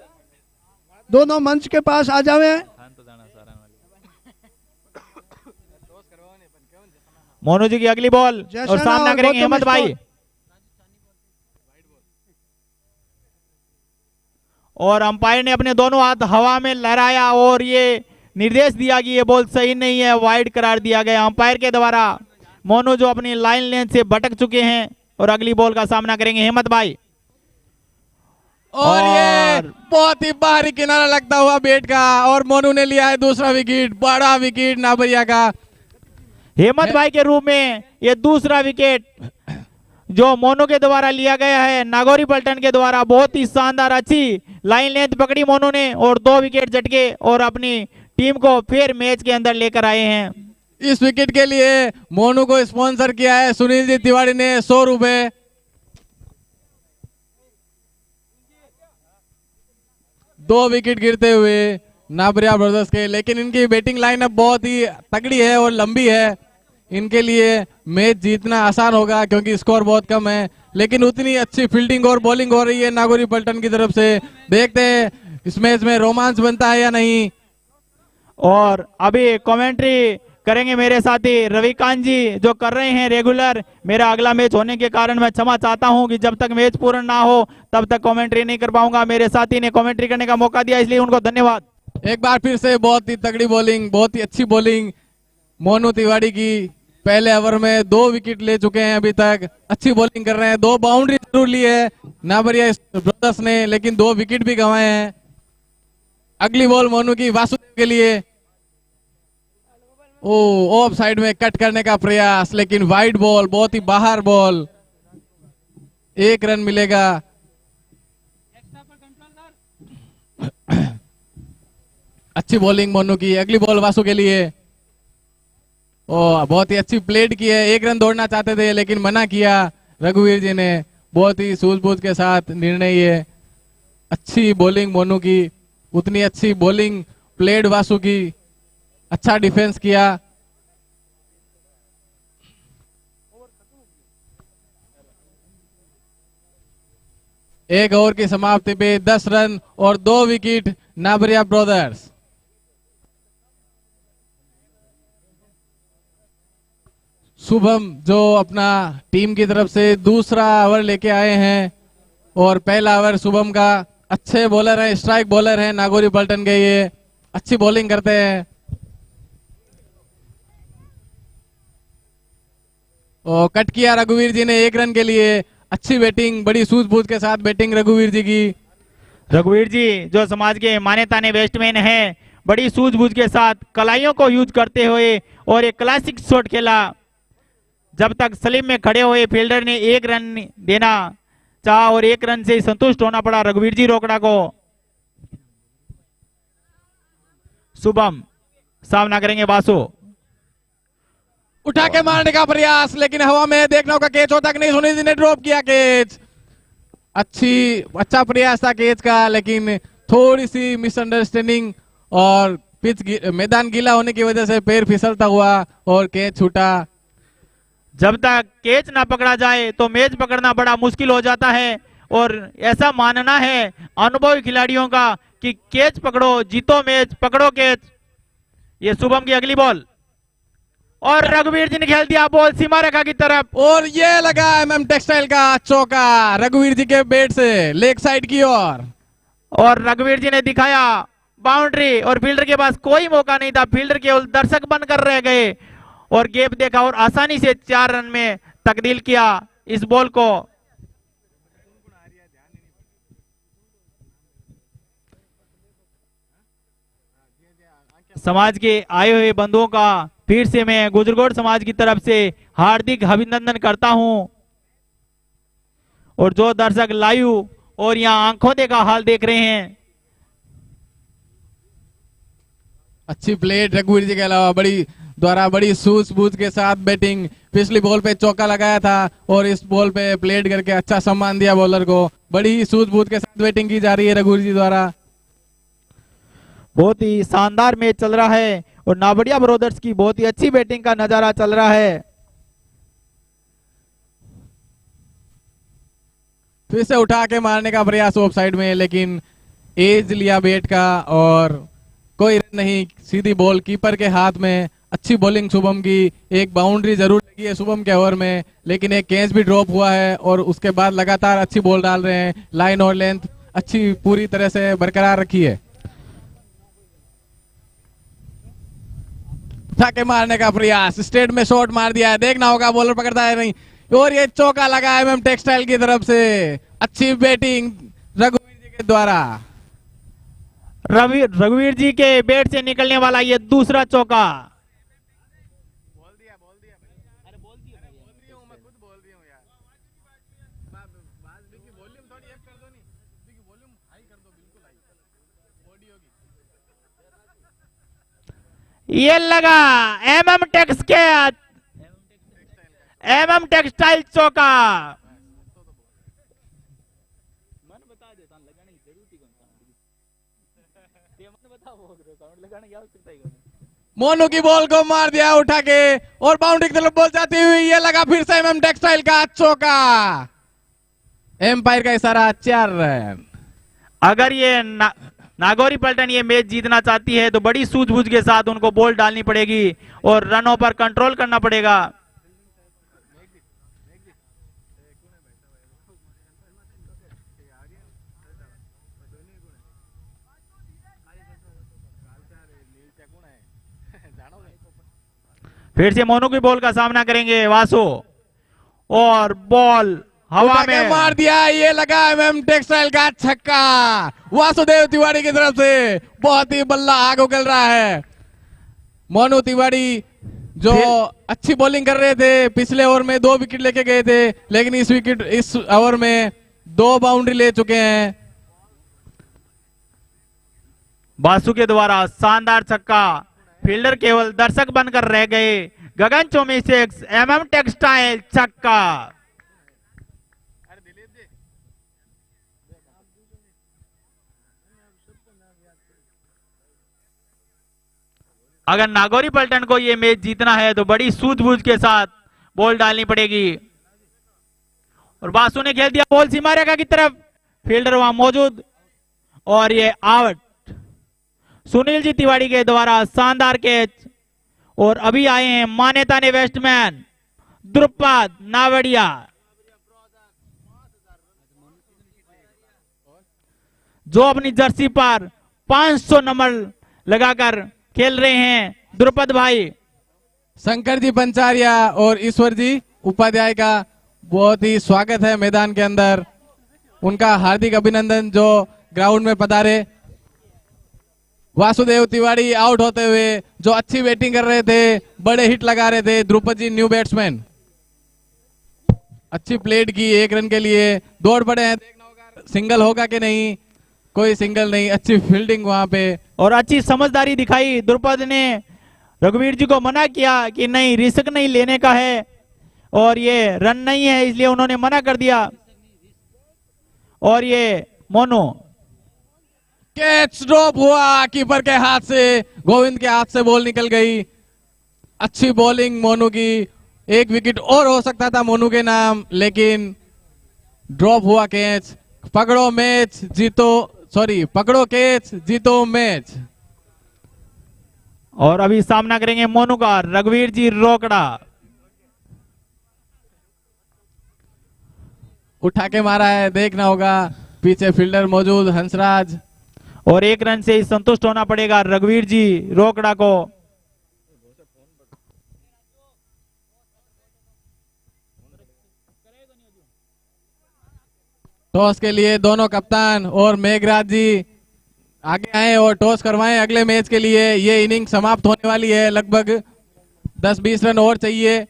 दोनों मंच के पास आ जावे। मोनू जी की अगली बॉल जैसा और ना सामना और करेंगे गौतम हेमंत भाई। स्टोर। और अंपायर ने अपने दोनों हाथ हवा में लहराया और ये निर्देश दिया कि ये बॉल सही नहीं है, वाइड करार दिया गया अंपायर के द्वारा। मोनू जो अपनी लाइन लेंथ से भटक चुके हैं और अगली बॉल का सामना करेंगे हेमंत भाई। और ये बहुत ही बाहरी किनारा लगता हुआ बैट का, और मोनू ने लिया है दूसरा विकेट, बड़ा विकेट नाबरिया का। हेमंत भाई के रूप में ये दूसरा विकेट जो मोनू के द्वारा लिया गया है नागौरी पलटन के द्वारा। बहुत ही शानदार अच्छी लाइन लेंथ पकड़ी मोनू ने और 2 विकेट झटके और अपनी टीम को फिर मैच के अंदर लेकर आए हैं। इस विकेट के लिए मोनू को स्पॉन्सर किया है सुनील जी तिवारी ने 100 रुपए। दो विकेट गिरते हुए नाबरिया ब्रदर्स के, लेकिन इनकी बैटिंग लाइनअप बहुत ही तगड़ी है और लंबी है। इनके लिए मैच जीतना आसान होगा क्योंकि स्कोर बहुत कम है, लेकिन उतनी अच्छी फील्डिंग और बॉलिंग हो रही है नागौरी पलटन की तरफ से। देखते हैं इस मैच में रोमांच बनता है या नहीं। और अभी कमेंट्री करेंगे मेरे साथी रविकांत जी जो कर रहे हैं रेगुलर। मेरा अगला मैच होने के कारण मैं क्षमा चाहता हूं कि जब तक मैच पूर्ण ना हो तब तक कमेंट्री नहीं कर पाऊंगा। मेरे साथी ने कमेंट्री करने का मौका दिया, इसलिए उनको धन्यवाद। एक बार फिर से बहुत ही तगड़ी बॉलिंग, बहुत ही अच्छी बॉलिंग मोनू तिवारी की। पहले ओवर में 2 विकेट ले चुके हैं अभी तक, अच्छी बॉलिंग कर रहे हैं। 2 बाउंड्री जरूर ली है नाबरिया ब्रदर्स ने, लेकिन 2 विकेट भी गंवाए हैं। अगली बॉल मोनू की वासुदेव के लिए। ओ ऑफ साइड में कट करने का प्रयास, लेकिन वाइड बॉल, बहुत ही बाहर बॉल। 1 रन मिलेगा। अच्छी बॉलिंग मोनू की। अगली बॉल वासु के लिए। ओ बहुत ही अच्छी प्लेड की है। 1 रन दौड़ना चाहते थे लेकिन मना किया रघुवीर जी ने। बहुत ही सूझबूझ के साथ निर्णय ये। अच्छी बॉलिंग मोनू की, उतनी अच्छी बॉलिंग प्लेड वासु की। अच्छा डिफेंस किया। एक ओवर की समाप्ति पे 10 रन और 2 विकेट नाबरिया ब्रदर्स। शुभम जो अपना टीम की तरफ से दूसरा ओवर लेके आए हैं, और पहला ओवर शुभम का। अच्छे बॉलर है, स्ट्राइक बॉलर है नागौरी पलटन के, ये अच्छी बॉलिंग करते हैं। और कट किया रघुवीर जी ने 1 रन के लिए। अच्छी बैटिंग, बड़ी सूझबूझ के साथ बैटिंग रघुवीर जी की। रघुवीर जी जो समाज के माने ताने बैट्समैन हैं, बड़ी सूझबूझ के साथ कलाइयों को यूज करते हुए और एक क्लासिक शॉट खेला। जब तक स्लिप में खड़े हुए फील्डर ने 1 रन देना चाहा और 1 रन से ही संतुष्ट होना पड़ा रघुवीर जी रोकड़ा को। शुभम सामना करेंगे बासु। उठा के मारने का प्रयास, लेकिन हवा में देखना होगा कैच होता कि नहीं। सुनील जी ने ड्रॉप किया कैच। अच्छा प्रयास था कैच का, लेकिन थोड़ी सी मिसअंडरस्टैंडिंग और मैदान गीला होने की वजह से पैर फिसलता हुआ और कैच छूटा। जब तक कैच ना पकड़ा जाए तो मैच पकड़ना बड़ा मुश्किल हो जाता है और ऐसा मानना है अनुभवी खिलाड़ियों का कि कैच पकड़ो, जीतो मैच, पकड़ो कैच। ये शुभम की अगली बॉल और रघुवीर जी ने खेल दिया बॉल सीमा रेखा की तरफ और ये लगा MM टेक्सटाइल का चौका रघुवीर जी के बैट से लेग साइड की ओर। और रघुवीर जी ने दिखाया बाउंड्री और फील्डर के पास कोई मौका नहीं था। फील्डर केवल दर्शक बनकर रह गए और गैप देखा और आसानी से 4 रन में तब्दील किया इस बॉल को। समाज के आए हुए बंधुओं का फिर से मैं गुजरगोड़ समाज की तरफ से हार्दिक अभिनंदन करता हूं। और जो दर्शक लाइव और यहां आंखों देखा हाल देख रहे हैं, अच्छी प्लेट रघुवीर जी के अलावा बड़ी सूझबूझ के साथ बैटिंग। पिछली बॉल पे चौका लगाया था और इस बॉल पे प्लेट करके अच्छा सम्मान दिया बॉलर को। बड़ी सूझबूझ के साथ बैटिंग की जा रही है रघुवीर जी द्वारा। बहुत ही शानदार मैच चल रहा है और नावड़िया ब्रदर्स की बहुत ही अच्छी बैटिंग का नजारा चल रहा है। फिर से उठा के मारने का प्रयास ऑफ साइड में, लेकिन एज लिया बैट का और कोई रन नहीं। सीधी बॉल कीपर के हाथ में। अच्छी बॉलिंग शुभम की। एक बाउंड्री जरूर लगी है शुभम के ओवर में, लेकिन एक कैच भी ड्रॉप हुआ है और उसके बाद लगातार अच्छी बॉल डाल रहे हैं। लाइन और लेंथ अच्छी पूरी तरह से बरकरार रखी है। उठा के मारने का प्रयास, स्ट्रेट में शॉट मार दिया है। देखना होगा बॉलर पकड़ता है नहीं। और ये चौका लगा MM टेक्सटाइल की तरफ से। अच्छी बैटिंग रघुवीर जी के द्वारा। रघुवीर जी के बैट से निकलने वाला ये दूसरा चौका। ये लगा MM टेक्सटाइल चौका। मोनू की बॉल को मार दिया उठा के और बाउंड्री की तरफ बॉल जाती हुई। ये लगा फिर से MM टेक्सटाइल का चौका। एम्पायर का इशारा 4 रन। अगर ये नागौरी पलटन ये मैच जीतना चाहती है तो बड़ी सूझबूझ के साथ उनको बॉल डालनी पड़ेगी और रनों पर कंट्रोल करना पड़ेगा। फिर से मोनू की बॉल का सामना करेंगे वासु और बॉल हवा में मार दिया। ये लगा MM टेक्सटाइल का छक्का वासुदेव तिवारी की तरफ से। बहुत ही बल्ला आग उगल रहा है। मोनू तिवारी जो अच्छी बॉलिंग कर रहे थे, पिछले ओवर में 2 विकेट लेके गए थे, लेकिन इस ओवर में 2 बाउंड्री ले चुके हैं। बासु के द्वारा शानदार छक्का। फील्डर केवल दर्शक बनकर रह गए। गगन चौमी 6 MM टेक्सटाइल छक्का। अगर नागौरी पलटन को यह मैच जीतना है तो बड़ी सूझबूझ के साथ बॉल डालनी पड़ेगी। और बासु ने खेल दिया बॉल सीमा रेखा की तरफ। फील्डर वहां मौजूद और ये आउट। सुनील जी तिवारी के द्वारा शानदार कैच। और अभी आए हैं माने ताने बैट्समैन द्रुपद नावड़िया, जो अपनी जर्सी पर 500 नंबर लगाकर खेल रहे हैं। द्रुपद भाई, शंकर जी पंचारिया और ईश्वर जी उपाध्याय का बहुत ही स्वागत है मैदान के अंदर। उनका हार्दिक अभिनंदन जो ग्राउंड में पधारे। वासुदेव तिवारी आउट होते हुए जो अच्छी बैटिंग कर रहे थे, बड़े हिट लगा रहे थे। ध्रुपद जी न्यू बैट्समैन, अच्छी प्लेट की 1 रन के लिए दौड़ पड़े हैं। देखना होगा सिंगल होगा कि नहीं, कोई सिंगल नहीं। अच्छी फील्डिंग वहां पे और अच्छी समझदारी दिखाई। द्रुपद ने रघुवीर जी को मना किया कि नहीं, रिस्क नहीं लेने का है और ये रन नहीं है, इसलिए उन्होंने मना कर दिया। और ये मोनू कैच ड्रॉप हुआ कीपर के हाथ से, गोविंद के हाथ से बॉल निकल गई। अच्छी बॉलिंग मोनू की, 1 विकेट और हो सकता था मोनू के नाम, लेकिन ड्रॉप हुआ कैच। पकड़ो मैच जीतो, सॉरी पकड़ो कैच जीतो मैच। और अभी सामना करेंगे मोनू का रघुवीर जी रोकड़ा। उठा के मारा है, देखना होगा पीछे फील्डर मौजूद हंसराज। और 1 रन से ही संतुष्ट होना पड़ेगा रघुवीर जी रोकड़ा को। टॉस के लिए दोनों कप्तान और मेघराज जी आगे आए और टॉस करवाएं अगले मैच के लिए। ये इनिंग समाप्त होने वाली है, लगभग 10-20 रन और चाहिए।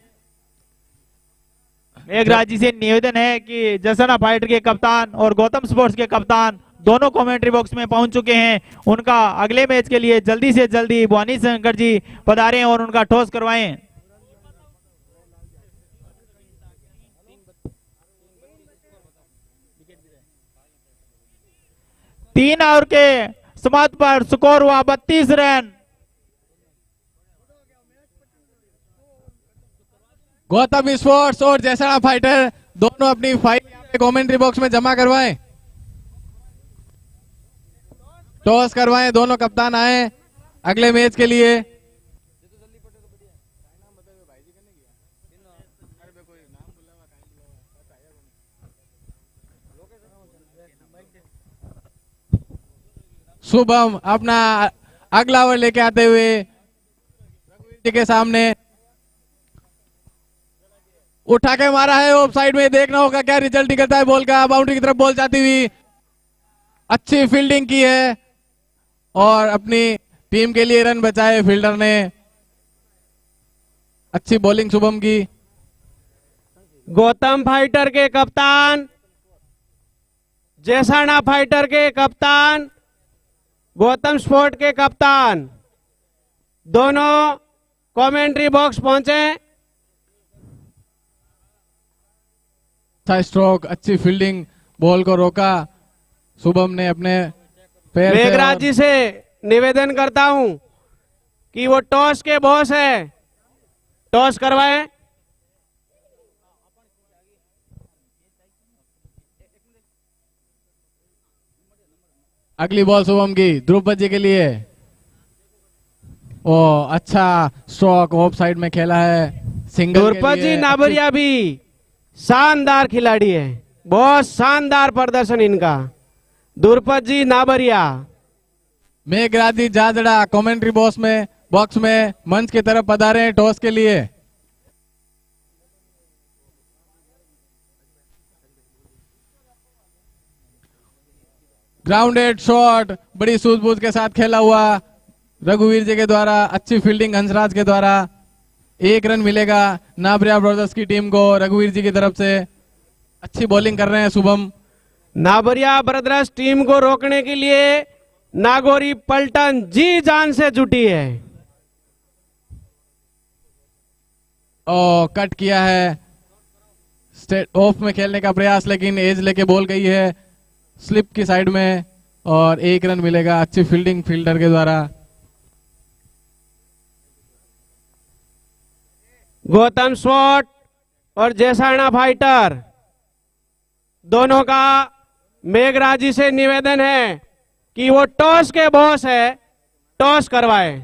मेघराज जी से निवेदन है कि जसना फाइटर के कप्तान और गौतम स्पोर्ट्स के कप्तान दोनों कमेंट्री बॉक्स में पहुंच चुके हैं। उनका अगले मैच के लिए जल्दी से जल्दी भवानी शंकर जी पधारें और उनका टॉस करवाएं। 3 ओवर के समाप्त पर स्कोर हुआ 32 रन। गौतम स्पोर्ट्स और जैसना फाइटर दोनों अपनी फाइल यहाँ पे कमेंट्री बॉक्स में जमा करवाएं। टॉस करवाएं, दोनों कप्तान आए अगले मैच के लिए। शुभम अपना अगला ओवर लेके आते हुए रघुवीर जी के सामने उठा के मारा है ऑफ साइड में। देखना होगा क्या रिजल्ट निकलता है बॉल का। बाउंड्री की तरफ बॉल जाती हुई, अच्छी फील्डिंग की है और अपनी टीम के लिए रन बचाए फील्डर ने। अच्छी बॉलिंग शुभम की। गौतम फाइटर के कप्तान, जैसाना फाइटर के कप्तान, गौतम स्पोर्ट के कप्तान दोनों कमेंट्री बॉक्स पहुंचे। अच्छा स्ट्रोक, अच्छी फील्डिंग, बॉल को रोका शुभम ने अपने पैर से। मेघराज जी से निवेदन करता हूं कि वो टॉस के बॉस है, टॉस करवाएं। अगली बॉल शुभम की ध्रुपद जी के लिए। ओ अच्छा स्ट्रोक, ऑफ साइड में खेला है, सिंगल के ध्रुपद लिए। जी नाबरिया भी शानदार खिलाड़ी है, बहुत शानदार प्रदर्शन इनका। ध्रुपद जी नाबरिया। मेघराज जी जाजड़ा कमेंट्री बॉक्स में मंच की तरफ पधारे हैं टॉस के लिए। ग्राउंडेड शॉट बड़ी सूझबूझ के साथ खेला हुआ रघुवीर जी के द्वारा। अच्छी फील्डिंग हंसराज के द्वारा। 1 रन मिलेगा नाबरिया ब्रदर्स की टीम को रघुवीर जी की तरफ से। अच्छी बॉलिंग कर रहे हैं शुभम। नाबरिया ब्रदर्स टीम को रोकने के लिए नागौरी पलटन जी जान से जुटी है। कट किया है, स्टेट ऑफ में खेलने का प्रयास, लेकिन एज लेके बॉल गई है स्लिप की साइड में और 1 रन मिलेगा। अच्छी फील्डिंग फील्डर के द्वारा। गौतम स्वॉट और जैसाना फाइटर दोनों का मेघराज जी से निवेदन है कि वो टॉस के बॉस है, टॉस करवाए।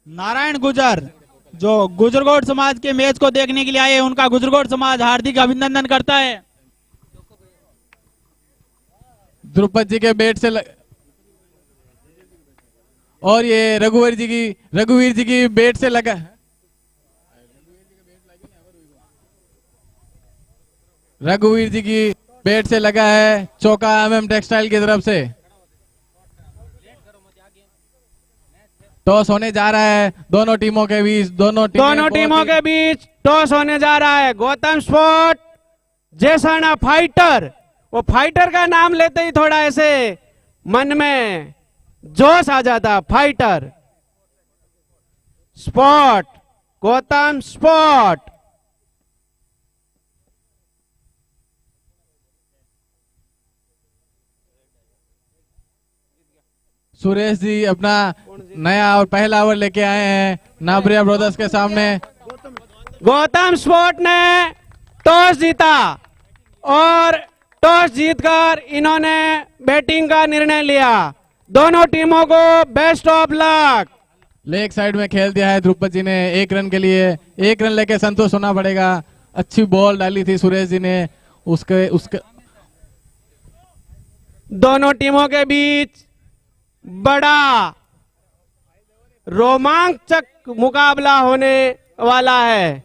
नारायण गुजर जो गुजरगोट समाज के मैच को देखने के लिए आए, उनका गुजरगोट समाज हार्दिक अभिनंदन करता है। ध्रुपद जी के बैट से और ये रघुवीर जी की बैट से लगा। रघुवीर जी की बैट से लगा है चौका एमएम टेक्सटाइल की तरफ से। टॉस होने जा रहा है दोनों टीमों के बीच। दोनों टीमों के बीच टॉस होने जा रहा है। गौतम स्पोर्ट जैसाना फाइटर। वो फाइटर का नाम लेते ही थोड़ा ऐसे मन में जोश आ जाता। Fighter sport, Gautam sport. Suresh ji अपना नया और पहला ओवर लेके आए हैं नाबरिया ब्रदर्स के सामने। गौतम स्पोर्ट ने टॉस जीता और टॉस जीतकर इन्होंने बैटिंग का निर्णय लिया। दोनों टीमों को best of luck. Leg side में खेल दिया है ध्रुपद जी ने 1 रन के लिए। 1 रन लेके संतोष होना पड़ेगा। अच्छी बॉल डाली थी सुरेश जी ने। उसके दोनों टीमों के बीच बड़ा रोमांचक मुकाबला होने वाला है।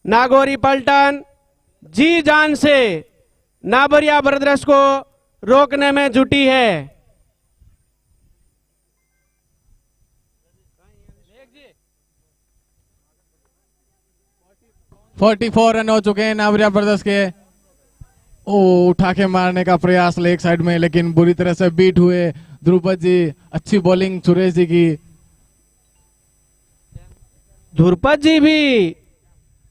नागौरी पलटन जी जान से नाबरिया ब्रदर्स को रोकने में जुटी है। 44 रन हो चुके हैं नाबरिया ब्रदर्स के। ओ उठा के मारने का प्रयास लेग साइड में, लेकिन बुरी तरह से बीट हुए ध्रुपद जी। अच्छी बॉलिंग सुरेश जी की। ध्रुपद जी भी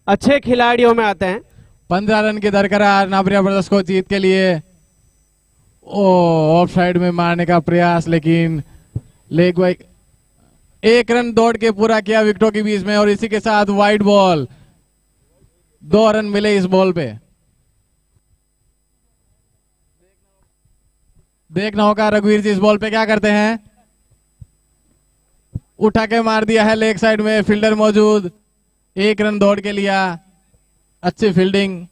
अच्छे खिलाड़ियों में आते हैं। 15 रन की दरकरार नाबरिया ब्रदर्स को जीत के लिए। ओ ऑफ साइड में मारने का प्रयास, लेकिन लेग बाई 1 रन दौड़ के पूरा किया विकेटों के बीच में, और इसी के साथ वाइड बॉल। 2 रन मिले इस बॉल पे। देखना होगा रघुवीर जी इस बॉल पे क्या करते हैं। उठा के मार दिया है लेग साइड में, फील्डर मौजूद। 1 रन दौड़ के लिया। अच्छी फील्डिंग।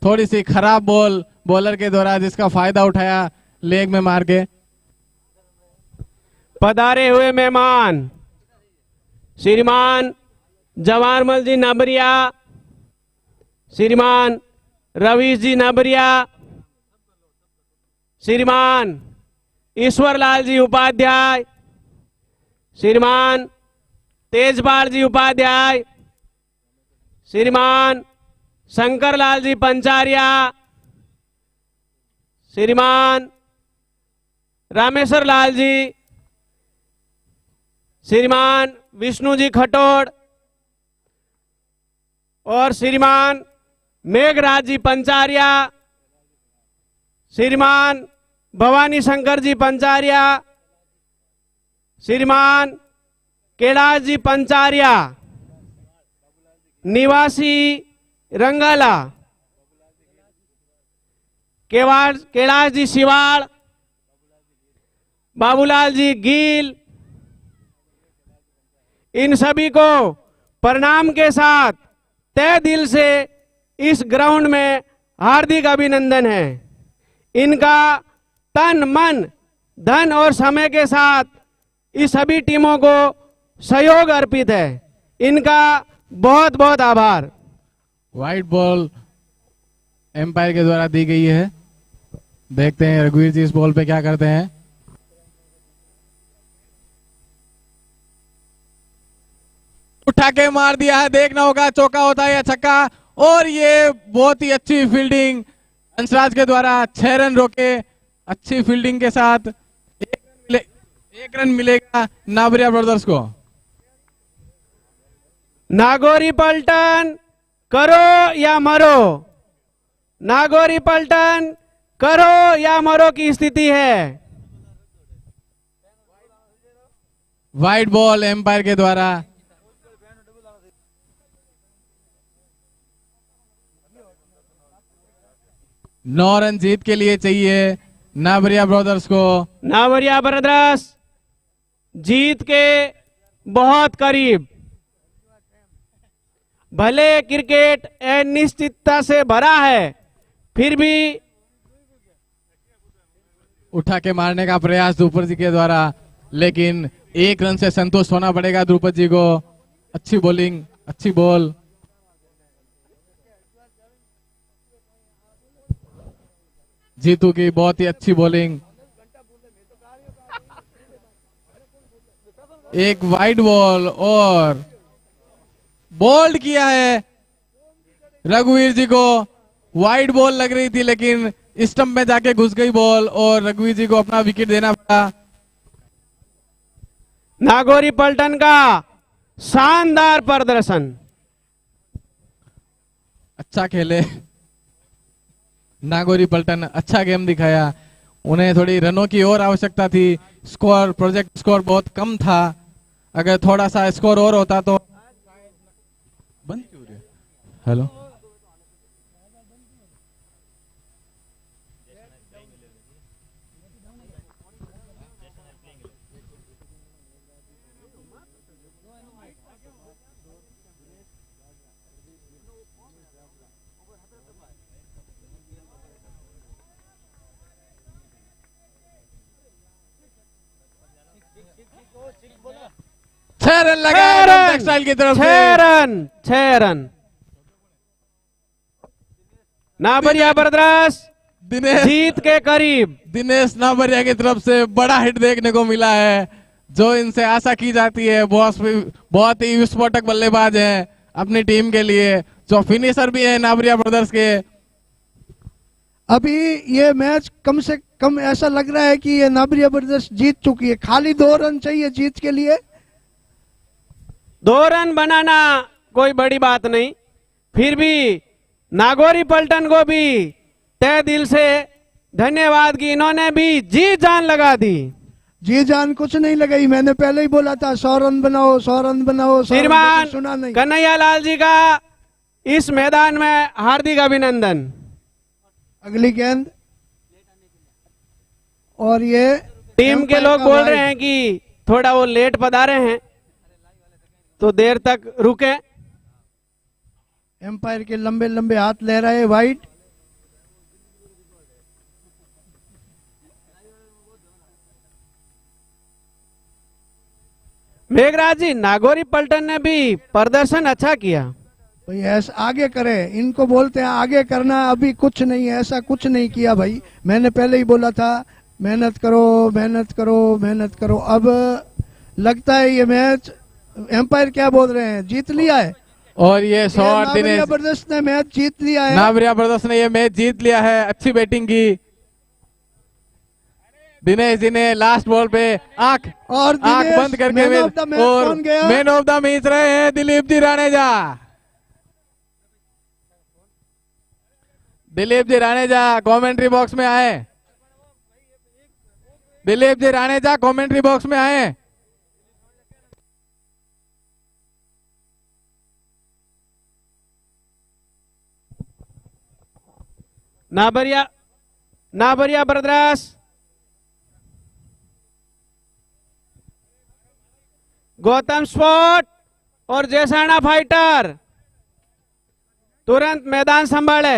थोड़ी सी खराब बॉल बॉलर के द्वारा, जिसका फायदा उठाया लेग में मार के। पधारे हुए मेहमान श्रीमान जवाहरमल जी नाबरिया, श्रीमान रवीश जी नाबरिया, श्रीमान ईश्वरलाल जी उपाध्याय, श्रीमान तेजपाल जी उपाध्याय, श्रीमान शंकरलाल जी पंचारिया, श्रीमान रामेश्वर लाल जी, श्रीमान विष्णु जी खटोड़ और श्रीमान मेघराज जी पंचारिया, श्रीमान भवानी शंकर जी पंचारिया, श्रीमान कैलाश जी पंचारिया निवासी रंगाला, कैलाश जी शिवाड़, बाबूलाल जी गील, इन सभी को प्रणाम के साथ तहे दिल से इस ग्राउंड में हार्दिक अभिनंदन है। इनका तन मन धन और समय के साथ इस सभी टीमों को सहयोग अर्पित है। इनका बहुत बहुत आभार। वाइड बॉल एम्पायर के द्वारा दी गई है। देखते हैं रघुवीर जी इस बॉल पे क्या करते हैं। उठा के मार दिया है। देखना होगा चौका होता है या छक्का। और ये बहुत ही अच्छी फील्डिंग अंशराज के द्वारा। 6 रन रोके अच्छी फील्डिंग के साथ। 1 रन मिलेगा नाबरिया ब्रदर्स को। नागौरी पलटन करो या मरो, नागौरी पलटन करो या मरो की स्थिति है। वाइड बॉल एम्पायर के द्वारा। नौ रन जीत के लिए चाहिए नाबरिया ब्रदर्स को। नाबरिया ब्रदर्स जीत के बहुत करीब। भले क्रिकेट अनिश्चितता से भरा है, फिर भी उठा के मारने का प्रयास ध्रुपद जी के द्वारा, लेकिन 1 रन से संतुष्ट होना पड़ेगा ध्रुपद जी को। अच्छी बॉलिंग अच्छी बॉल। जीतू की बहुत ही अच्छी बॉलिंग। एक वाइड बॉल और बोल्ड किया है रघुवीर जी को। वाइड बॉल लग रही थी लेकिन स्टंप में जाके घुस गई बॉल और रघुवीर जी को अपना विकेट देना पड़ा। नागौरी पलटन का शानदार प्रदर्शन। अच्छा खेले नागौरी पलटन, अच्छा गेम दिखाया। उन्हें थोड़ी रनों की और आवश्यकता थी। स्कोर, प्रोजेक्ट स्कोर बहुत कम था। अगर थोड़ा सा स्कोर और होता तो। बंद क्यों हो रही है? हेलो, छह रन लगाए टेक्सटाइल की तरफ से। 6 रन। नाबरिया ब्रदर्स दिनेश जीत के करीब। दिनेश नाबरिया की तरफ से बड़ा हिट देखने को मिला है, जो इनसे आशा की जाती है। बहुत ही विस्फोटक बल्लेबाज हैं अपनी टीम के लिए, जो फिनिशर भी है नाबरिया ब्रदर्स के। अभी ये मैच कम से कम ऐसा लग रहा है कि ये नाबरिया ब्रदर्स जीत चुकी है। खाली 2 रन चाहिए जीत के लिए। 2 रन बनाना कोई बड़ी बात नहीं, फिर भी नागौरी पलटन को भी तहे दिल से धन्यवाद कि इन्होंने भी जी जान लगा दी। जी जान कुछ नहीं लगाई, मैंने पहले ही बोला था 100 रन बनाओ, 100 रन बनाओ। श्रीमान सुना नहीं। कन्हैया लाल जी का इस मैदान में हार्दिक अभिनंदन। अगली गेंद और ये टीम के लोग बोल रहे हैं कि थोड़ा वो लेट पधारे हैं तो देर तक रुके। एम्पायर के लंबे लंबे हाथ ले रहे हैं। वाइड। मेघराज जी, नागौरी पलटन ने भी प्रदर्शन अच्छा किया। भाई ऐसा आगे करे, इनको बोलते हैं आगे करना। अभी कुछ नहीं है, ऐसा कुछ नहीं किया भाई। मैंने पहले ही बोला था मेहनत करो, मेहनत करो, मेहनत करो। अब लगता है ये मैच एम्पायर क्या बोल रहे हैं, जीत लिया है। और ये शॉट दिनेश नाबरिया ब्रदर्स ने मैच जीत लिया है। नाबरिया ब्रदर्स ने ये मैच जीत लिया है। अच्छी बैटिंग की दिनेश जी ने लास्ट बॉल पे आंख बंद करके और मैन ऑफ द मैच रहे हैं दिलीप जी राणेजा। दिलीप जी राणेजा कमेंट्री बॉक्स में आए। दिलीप जी राणेजा कमेंट्री बॉक्स में आए। नाबरिया ब्रदर्स गौतम स्पॉट और जैसाना फाइटर तुरंत मैदान संभाले।